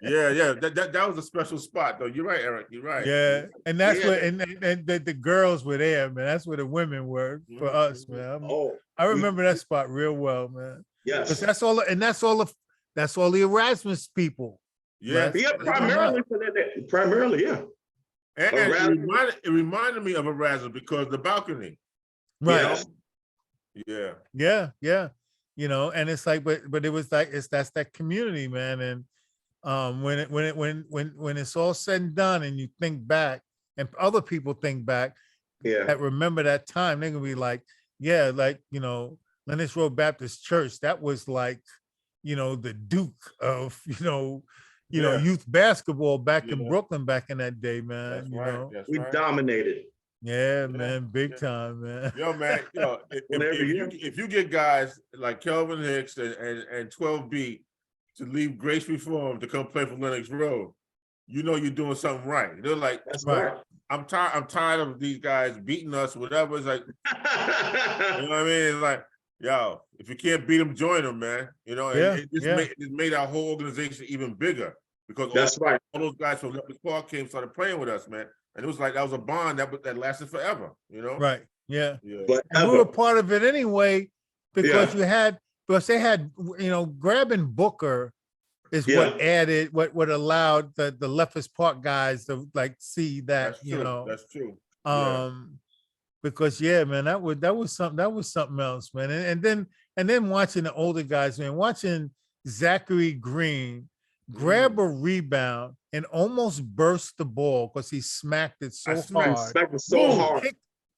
Yeah. That was a special spot, though. You're right, Eric. You're right. Yeah, and that's Yeah. where and the girls were there, man. That's where the women were for us, man. Oh, I remember that spot real well, man. 'Cause yes. that's all, and that's all the Erasmus people. Yeah. Right. Yeah, primarily for that. Primarily, yeah. And Erasmus. it reminded me of Erasmus because the balcony. Right. Yes. Yeah. Yeah. You know, and it's like, but it was like that's that community, man. And when it's all said and done, and you think back, and other people think back, Yeah. that remember that time, they're gonna be like, yeah, like, Lennox Road Baptist Church, that was like, the Duke of, Yeah. youth basketball back in Yeah. Brooklyn back in that day, man. That's right. That's We right. dominated. Yeah, Yeah, man, big yeah. time, man. Yo, man, Whenever you- if you get guys like Kelvin Hicks and 12B to leave Grace Reform to come play for Lennox Road, you're doing something right. They're like, That's Right. right. I'm tired of these guys beating us, whatever. It's like, you know what I mean? It's like, yo, if you can't beat them, join them, man. And Yeah, it just yeah. made our whole organization even bigger because That's right. all those guys from Leopard Park came started playing with us, man. And it was like that was a bond that lasted forever, Right. Yeah. Yeah. But And we were part of it anyway, because Yeah. because they had, grabbing Booker is what added, what allowed the Lefferts Park guys to like see that, That's true. That's true. because man, that was something else, man. And then watching the older guys, man, watching Zachary Green grab a rebound and almost burst the ball because he smacked it so hard. Smacked it so hard.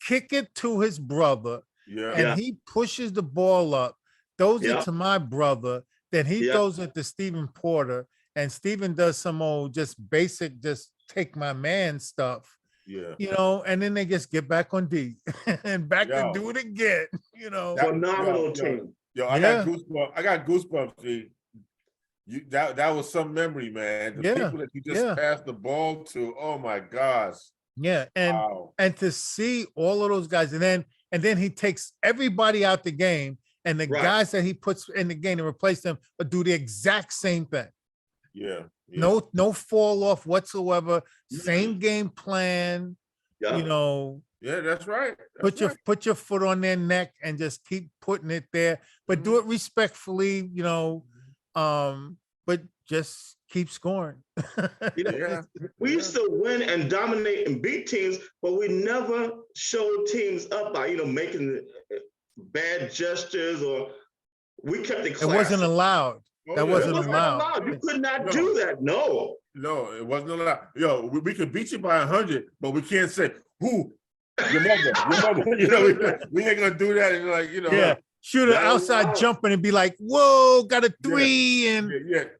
Kick it to his brother, and he pushes the ball up, throws it to my brother, then he throws it to Stephen Porter, and Stephen does some old just basic, just take my man stuff. And then they just get back on D and back to do it again. Phenomenal team. I got goosebumps. I got goosebumps. See. That was some memory, man. The people that you just passed the ball to. Oh my gosh. Yeah, and to see all of those guys, and then he takes everybody out the game, and the guys that he puts in the game to replace them do the exact same thing. No fall off whatsoever. Same game plan. Yeah, that's right. Put your foot on their neck and just keep putting it there, but do it respectfully. But just keep scoring. We used to win and dominate and beat teams, but we never showed teams up by making bad gestures, or we kept it classy. It wasn't allowed. That wasn't It allowed. You could not do that. No, it wasn't allowed. Yo, we could beat you by 100, but we can't say who your mother. We ain't gonna do that. And shoot an outside jumper and be like, "Whoa, got a 3!" And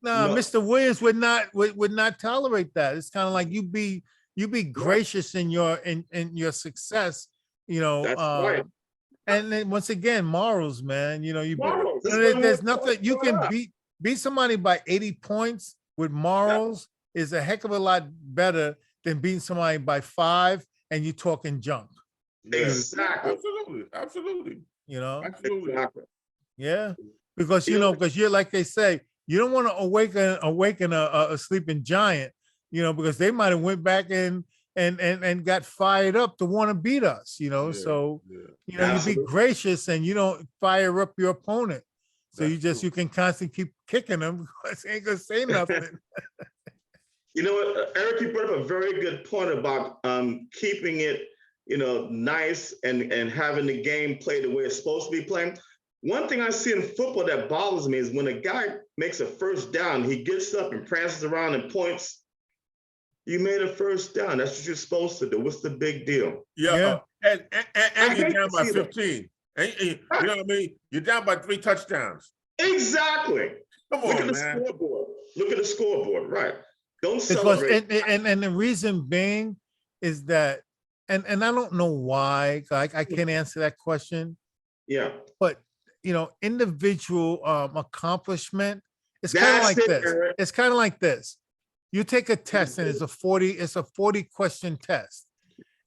Mr. Williams would not tolerate that. It's kind of like you be gracious in your success, That's right. And then once again, morals, man. Morals. There's nothing you can beat somebody by 80 points with morals is a heck of a lot better than beating somebody by 5 and you talking junk. Exactly. Absolutely. Absolutely. Yeah, because because you're like they say, you don't want to awaken a sleeping giant, because they might have went back and got fired up to want to beat us, so you be gracious and you don't fire up your opponent. So you can constantly keep kicking them because they ain't gonna say nothing. You know what, Eric, you brought up a very good point about keeping it nice and having the game play the way it's supposed to be playing. One thing I see in football that bothers me is when a guy makes a first down, he gets up and prances around and points. You made a first down. That's what you're supposed to do. What's the big deal? And you're down by 15. You know what I mean? You're down by 3 touchdowns. Exactly. Come on, Look at the man. scoreboard. Look at the scoreboard. Right. Don't Because celebrate. and the reason being is that, and I don't know why, I can't answer that question. Yeah. But individual accomplishment, it's kind of like this. Eric. It's kind of like this. You take a test and it's a 40 question test.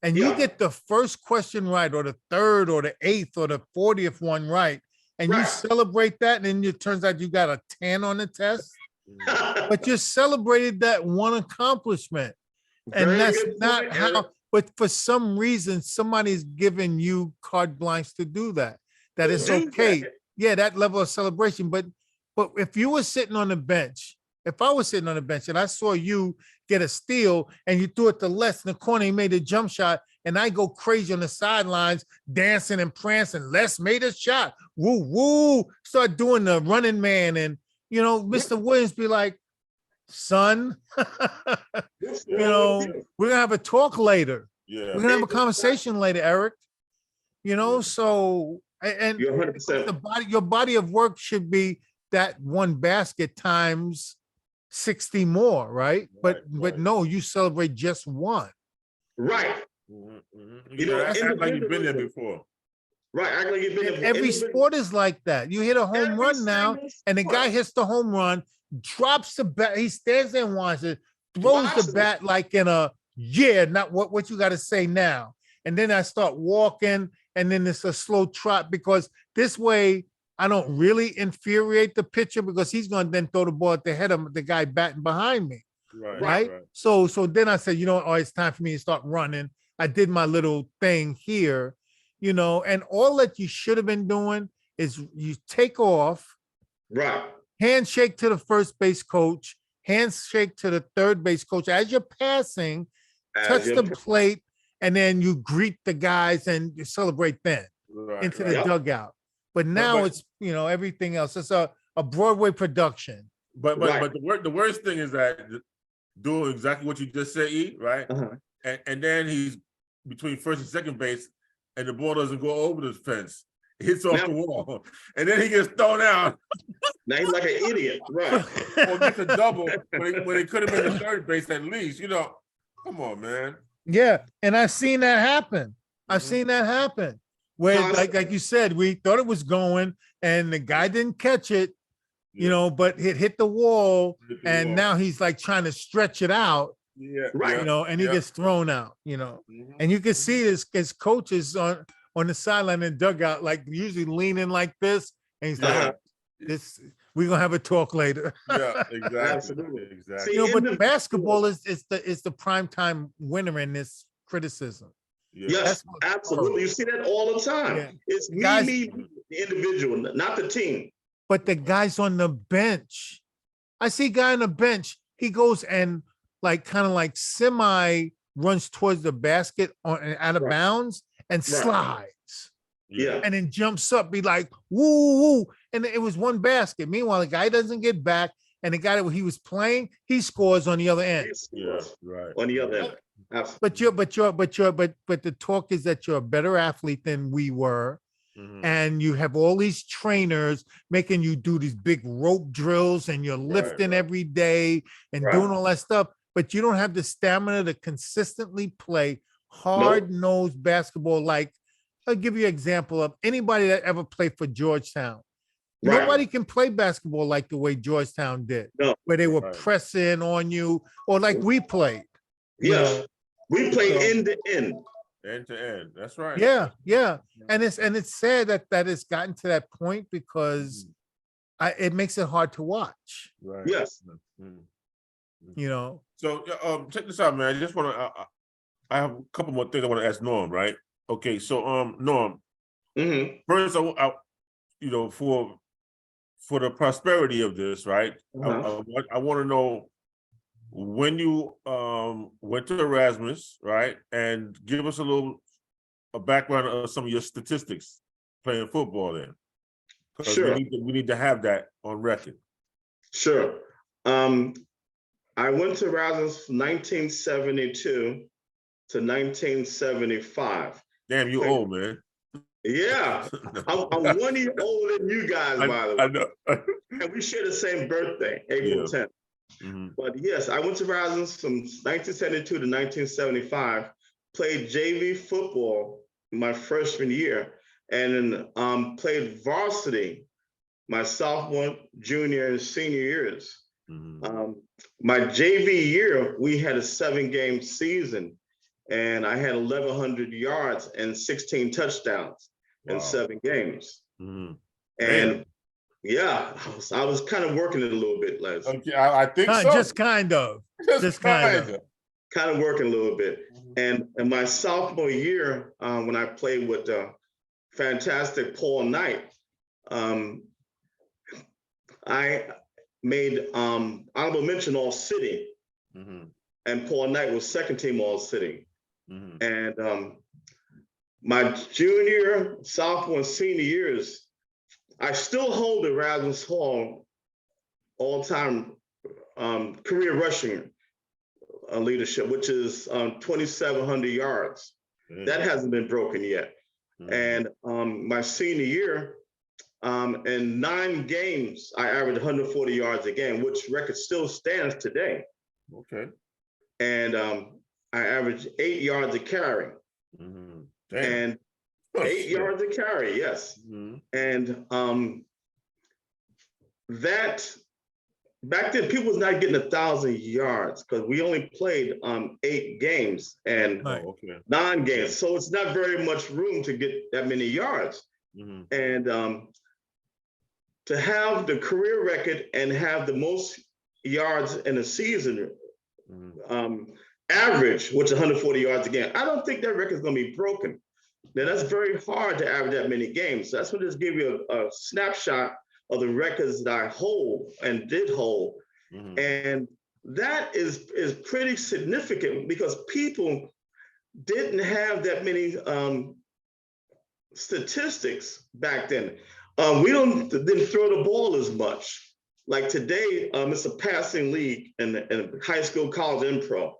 And you get the first question right, or the third, or the 8th, or the 40th one right, and you celebrate that, and then it turns out you got a 10 on the test. But you celebrated that one accomplishment. And Very that's good not point, how, Eric. but for some reason, somebody's giving you carte blanche to do that. That it's okay. Yeah, that level of celebration. But if you were sitting on the bench, if I was sitting on the bench and I saw you get a steal and you threw it to Les in the corner, he made a jump shot, and I go crazy on the sidelines, dancing and prancing, Les made a shot, woo, woo, start doing the running man, and Mr. Williams be like, son, we're gonna have a talk later. Yeah. We're gonna have a conversation later, Eric. You know, so and You're the 100%. body, your body of work should be that one basket times 60 more, right? But Right. no, you celebrate just one. Right. Mhm, mhm. You know, Act like you've been there individualism. before. Right. Act like you've been And there for every individual. sport is like that. You hit a home Every run now, single and the guy sport. hits the home run, drops the bat, he stands there and watches it, throws the Watch it. bat like in a not what you got to say now. And then I start walking, and then it's a slow trot because this way I don't really infuriate the pitcher because he's going to then throw the ball at the head of the guy batting behind me. Right. So then I said, you know, oh, it's time for me to start running. I did my little thing here, you know, and all that you should have been doing is you take off, Right. handshake to the first base coach, handshake to the third base coach as you're passing, touch the plate, and then you greet the guys and you celebrate then into the dugout. But now it's, you know, everything else. It's a Broadway production. But the worst thing is that doing exactly what you just said, E, right? And then he's between first and second base, and the ball doesn't go over the fence. It hits off the wall, and then he gets thrown out. Now he's like an idiot, right? Or gets a double when it could have been the third base at least. You know, come on, man. Yeah, and I've seen that happen. I've seen that happen. Where, like you said, we thought it was going, and the guy didn't catch it, you know, but it hit the wall, and now he's like trying to stretch it out. Yeah, right. You know, and he gets thrown out, you know, and you can see this as coaches on the sideline and dugout, like usually leaning like this, and he's like, "This, we're gonna have a talk later." Yeah, exactly. Absolutely. Exactly. You know, but basketball is the primetime winner in this criticism. Yes, absolutely. You see that all the time. Yeah. It's Guys, me, the individual, not the team. But the guys on the bench, I see a guy on the bench, he goes and like kind of like semi runs towards the basket on out of bounds and slides. Yeah. And then jumps up, be like, woo, woo. And it was one basket. Meanwhile, the guy doesn't get back, and the guy that he was playing, he scores on the other end. Yeah, right. On the other end. Absolutely. But the talk is that you're a better athlete than we were. And you have all these trainers making you do these big rope drills, and you're lifting every day and doing all that stuff, but you don't have the stamina to consistently play hard-nosed basketball. Like, I'll give you an example of anybody that ever played for Georgetown. Nobody can play basketball like the way Georgetown did, where they were pressing on you, or like we played. Yes, we play end to end. End to end. That's right. Yeah. And it's sad that it's gotten to that point because it makes it hard to watch. Right. Yes. You know. So check this out, man. I just want to. I have a couple more things I want to ask Norm. Right. Okay. So Norm. First, I you know, for the prosperity of this, right? I want to know when you went to Erasmus, right, and give us a background of some of your statistics playing football then. Sure. We need to have that on record. Sure. I went to Erasmus from 1972 to 1975. Damn, you old, man. Yeah, I'm 1 year older than you guys, by the way. I know. And we share the same birthday, April 10th. But yes, I went to Erasmus from 1972 to 1975, played JV football my freshman year, and then played varsity my sophomore, junior, and senior years. My JV year, we had a 7-game season, and I had 1,100 yards and 16 touchdowns in 7 games. And yeah, I was kind of working it a little bit, Les. Okay, I think so. Just kind of. Just kind of. Kind of working a little bit. And in my sophomore year, when I played with fantastic Paul Knight, I made honorable mention All City. And Paul Knight was second team All City. And my junior, sophomore, and senior years, I still hold the Erasmus Hall all-time career rushing leadership, which is 2,700 yards. That hasn't been broken yet. And my senior year, in 9 games, I averaged 140 yards a game, which record still stands today. Okay. And I averaged 8 yards a carry. And 8 yards a carry, yes. And that back then, people was not getting 1,000 yards because we only played 8 games and 9 games. So it's not very much room to get that many yards. And to have the career record and have the most yards in a season average, which is 140 yards a game, I don't think that record is going to be broken. Now, that's very hard to average that many games. So that's what just give you a snapshot of the records that I hold and did hold. And that is pretty significant because people didn't have that many statistics back then. We didn't throw the ball as much. Like today, it's a passing league in high school, college, and pro.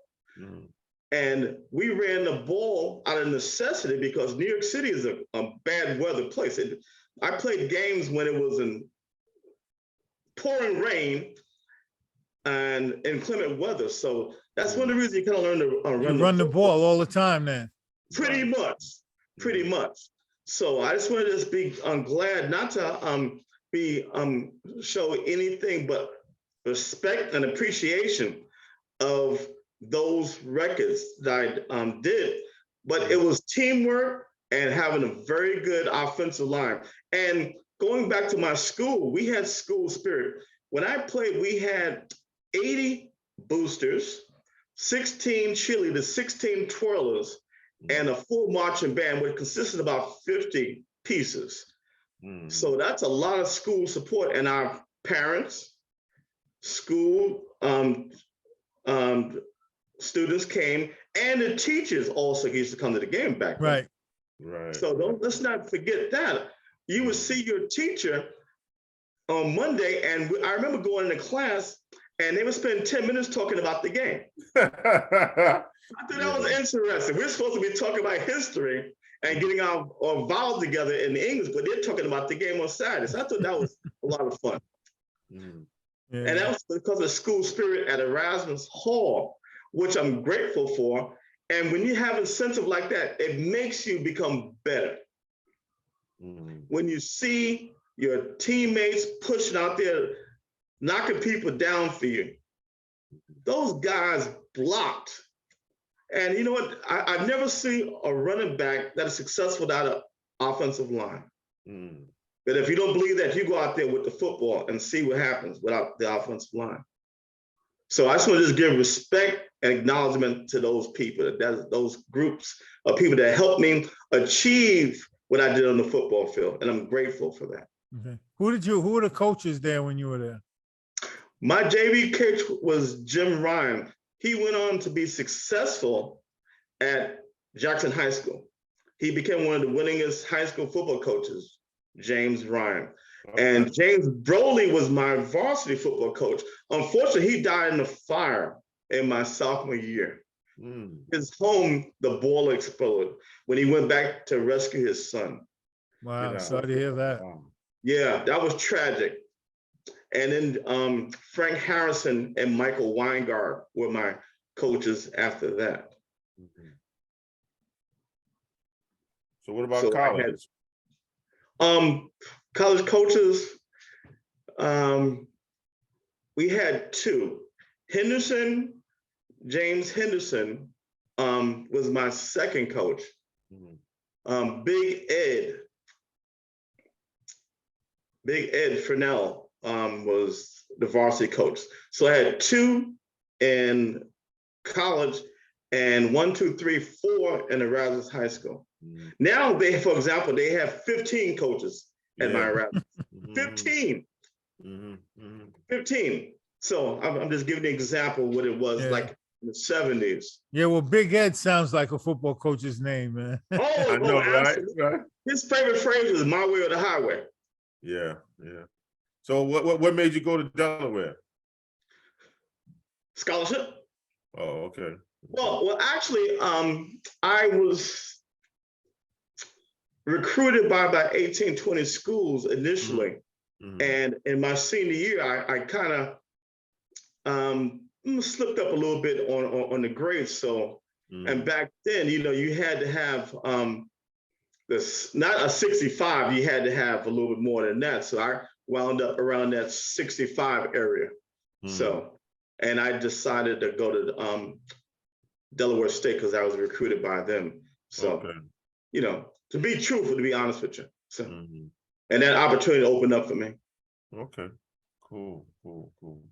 And we ran the ball out of necessity because New York City is a bad weather place. I played games when it was in pouring rain and inclement weather. So that's one of the reasons you kind of learn to run the ball all the time then. Pretty much. So I just wanted to be glad not to show anything but respect and appreciation of those records that I did. But it was teamwork and having a very good offensive line. And going back to my school, we had school spirit. When I played, we had 80 boosters, 16 cheerleaders, 16 twirlers, and a full marching band, which consisted of about 50 pieces. So that's a lot of school support. And our parents, school students came, and the teachers also used to come to the game back then. Right. So let's not forget that. You would see your teacher on Monday, and I remember going into class, and they would spend 10 minutes talking about the game. I thought that was interesting. We're supposed to be talking about history and getting our vowels together in English, but they're talking about the game on Saturday. So I thought that was a lot of fun. And that was because of school spirit at Erasmus Hall, which I'm grateful for. And when you have incentive like that, it makes you become better. When you see your teammates pushing out there, knocking people down for you, those guys blocked. And you know what? I've never seen a running back that is successful without an offensive line. But if you don't believe that, you go out there with the football and see what happens without the offensive line. So I just want to just give respect and acknowledgement to those people, those groups of people that helped me achieve what I did on the football field. And I'm grateful for that. Okay. Who were the coaches there when you were there? My JV coach was Jim Ryan. He went on to be successful at Jackson High School. He became one of the winningest high school football coaches, James Ryan. And James Broly was my varsity football coach. Unfortunately, he died in a fire in my sophomore year. His home, the boiler exploded when he went back to rescue his son. Wow, sorry to hear that. Yeah, that was tragic. And then Frank Harrison and Michael Weingart were my coaches after that. So what about college? College coaches, we had 2. James Henderson was my second coach. Big Ed Fresnel was the varsity coach. So I had 2 in college and 1, 2, 3, 4 in Erasmus High School. Now for example, they have 15 coaches at my Erasmus. 15. 15. So I'm just giving you an example of what it was like in the 70s. Yeah, well, Big Ed sounds like a football coach's name, man. I know, right? His favorite phrase was "my way or the highway." Yeah. So what made you go to Delaware? Scholarship. Oh, okay. Well, actually, I was recruited by about 18, 20 schools initially. Mhm. And in my senior year, I kind of slipped up a little bit on the grades. So, and back then, you know, you had to have this, not a 65, you had to have a little bit more than that. So I wound up around that 65 area. So, and I decided to go to Delaware State because I was recruited by them. So, Okay. you know, to be truthful, to be honest with you. So, Mhm. and that opportunity opened up for me. Okay. Cool. Cool. Cool.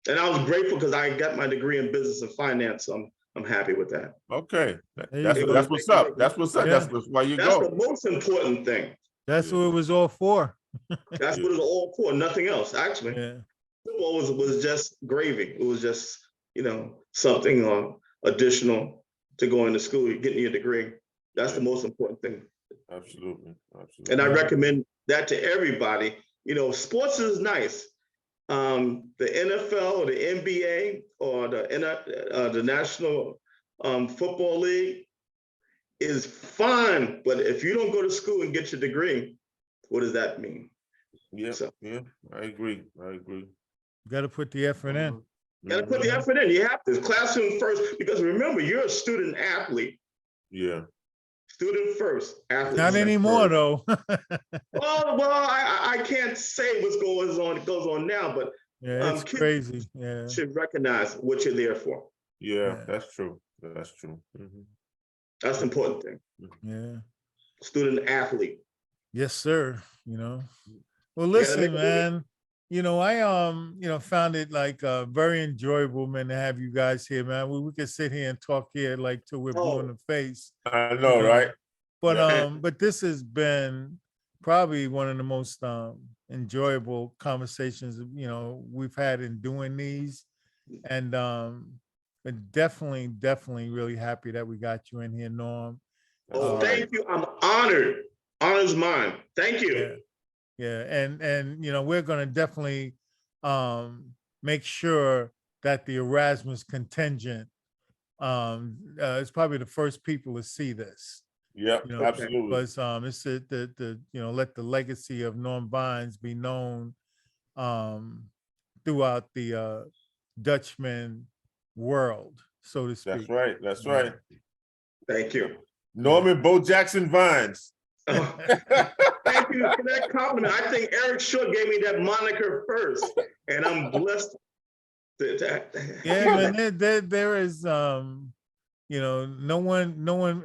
And I was grateful because I got my degree in business and finance. So I'm happy with that. Okay. There you That's go. that's what's up. That's what's up. Yeah. That's why you That's go. the most important thing. That's Yeah. what it was all for. That's what it's all for. Nothing else, actually. Yeah. Football was just gravy. It was just, you know, something additional to going to school, getting your degree. That's the most important thing. Absolutely. Absolutely. And I recommend that to everybody. You know, sports is nice. The NFL or the NBA or the National Football League is fine, but if you don't go to school and get your degree, what does that mean? Yeah. So, Yeah. I agree. I agree. Got to put the effort in. you gotta put the effort in. You have to classroom first, because remember, you're a student athlete. Yeah. Student first, athlete Not second. anymore, though. Well, I can't say what's goes on now, but Yeah, it's kids crazy. Yeah. should recognize what you're there for. Yeah. Yeah. That's true. That's true. Mhm. That's the important thing. Yeah. Student athlete. Yes, sir. You know. Well, You gotta make listen, a living. man. You know, I found it like very enjoyable, man, to have you guys here, man. We could sit here and talk here like till we're blue in the face. I know, You know, right? But Yeah. but this has been probably one of the most enjoyable conversations, you know, we've had in doing these. And but definitely really happy that we got you in here, Norm. Oh, thank you. I'm honored. Honor's mine. Thank you. Yeah. Yeah, and you know, we're gonna definitely make sure that the Erasmus contingent is probably the first people to see this. Yep. You know, Absolutely. because it's the you know, let the legacy of Norm Vines be known throughout the Dutchman world, so to speak. That's right. That's right. Thank you. Norman Bo Jackson Vines. Thank you for that compliment. I think Eric Shaw gave me that moniker first, and I'm blessed. Yeah, man, there is you know, no one,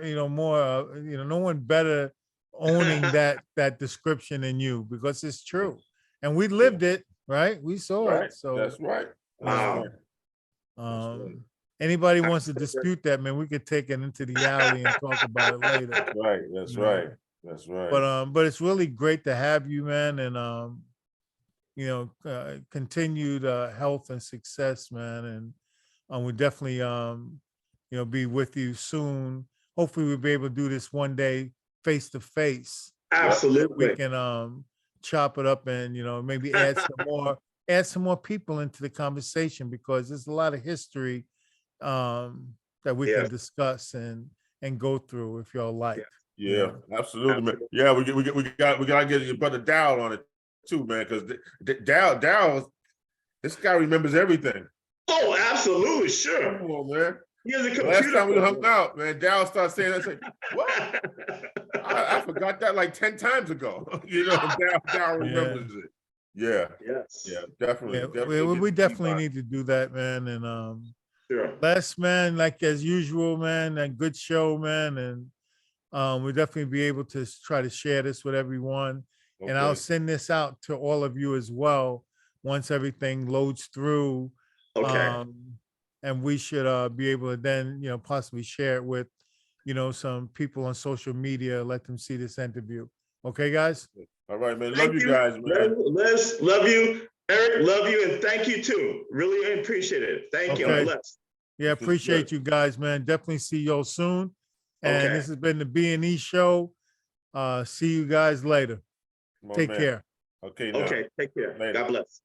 you know, more, you know, no one better owning that description than you, because it's true. And we lived it, right? We saw Right. it. So That's right. Wow. anybody wants to dispute that, man, we could take it into the alley and talk about it later. That's right. That's You know? right. That's right. But it's really great to have you, man, and you know, continued health and success, man. And we definitely you know, be with you soon. Hopefully we'll be able to do this one day face to face. Absolutely. We can chop it up and, you know, maybe add some more people into the conversation, because there's a lot of history that we can discuss and go through if y'all like. Yeah, you know? absolutely, man. Yeah, we gotta get your brother Dow on it too, man, because Dow, this guy remembers everything. Oh, absolutely, sure. Come on, man. He has a computer. Last time we hung out, man, Dow started saying that. Like, what? I forgot that like 10 times ago. You know, Dow remembers it. Yeah. Yes. Yeah, definitely. Yeah, we definitely need to do that, man. And Sure. Les, man, like as usual, man, a good show, man. And we'll definitely be able to try to share this with everyone. Okay. And I'll send this out to all of you as well once everything loads through. Okay. And we should be able to then, you know, possibly share it with, you know, some people on social media, let them see this interview. Okay, guys? All right, man. Thank Love you guys, man. Les, love you. Eric, love you, and thank you too. Really appreciate it. Thank you. I'm blessed. Yeah, appreciate you guys, man. Definitely see y'all soon. And Okay. this has been the B&E show. See you guys later. Take care. Okay. Now. Okay. Take care. Later. God bless.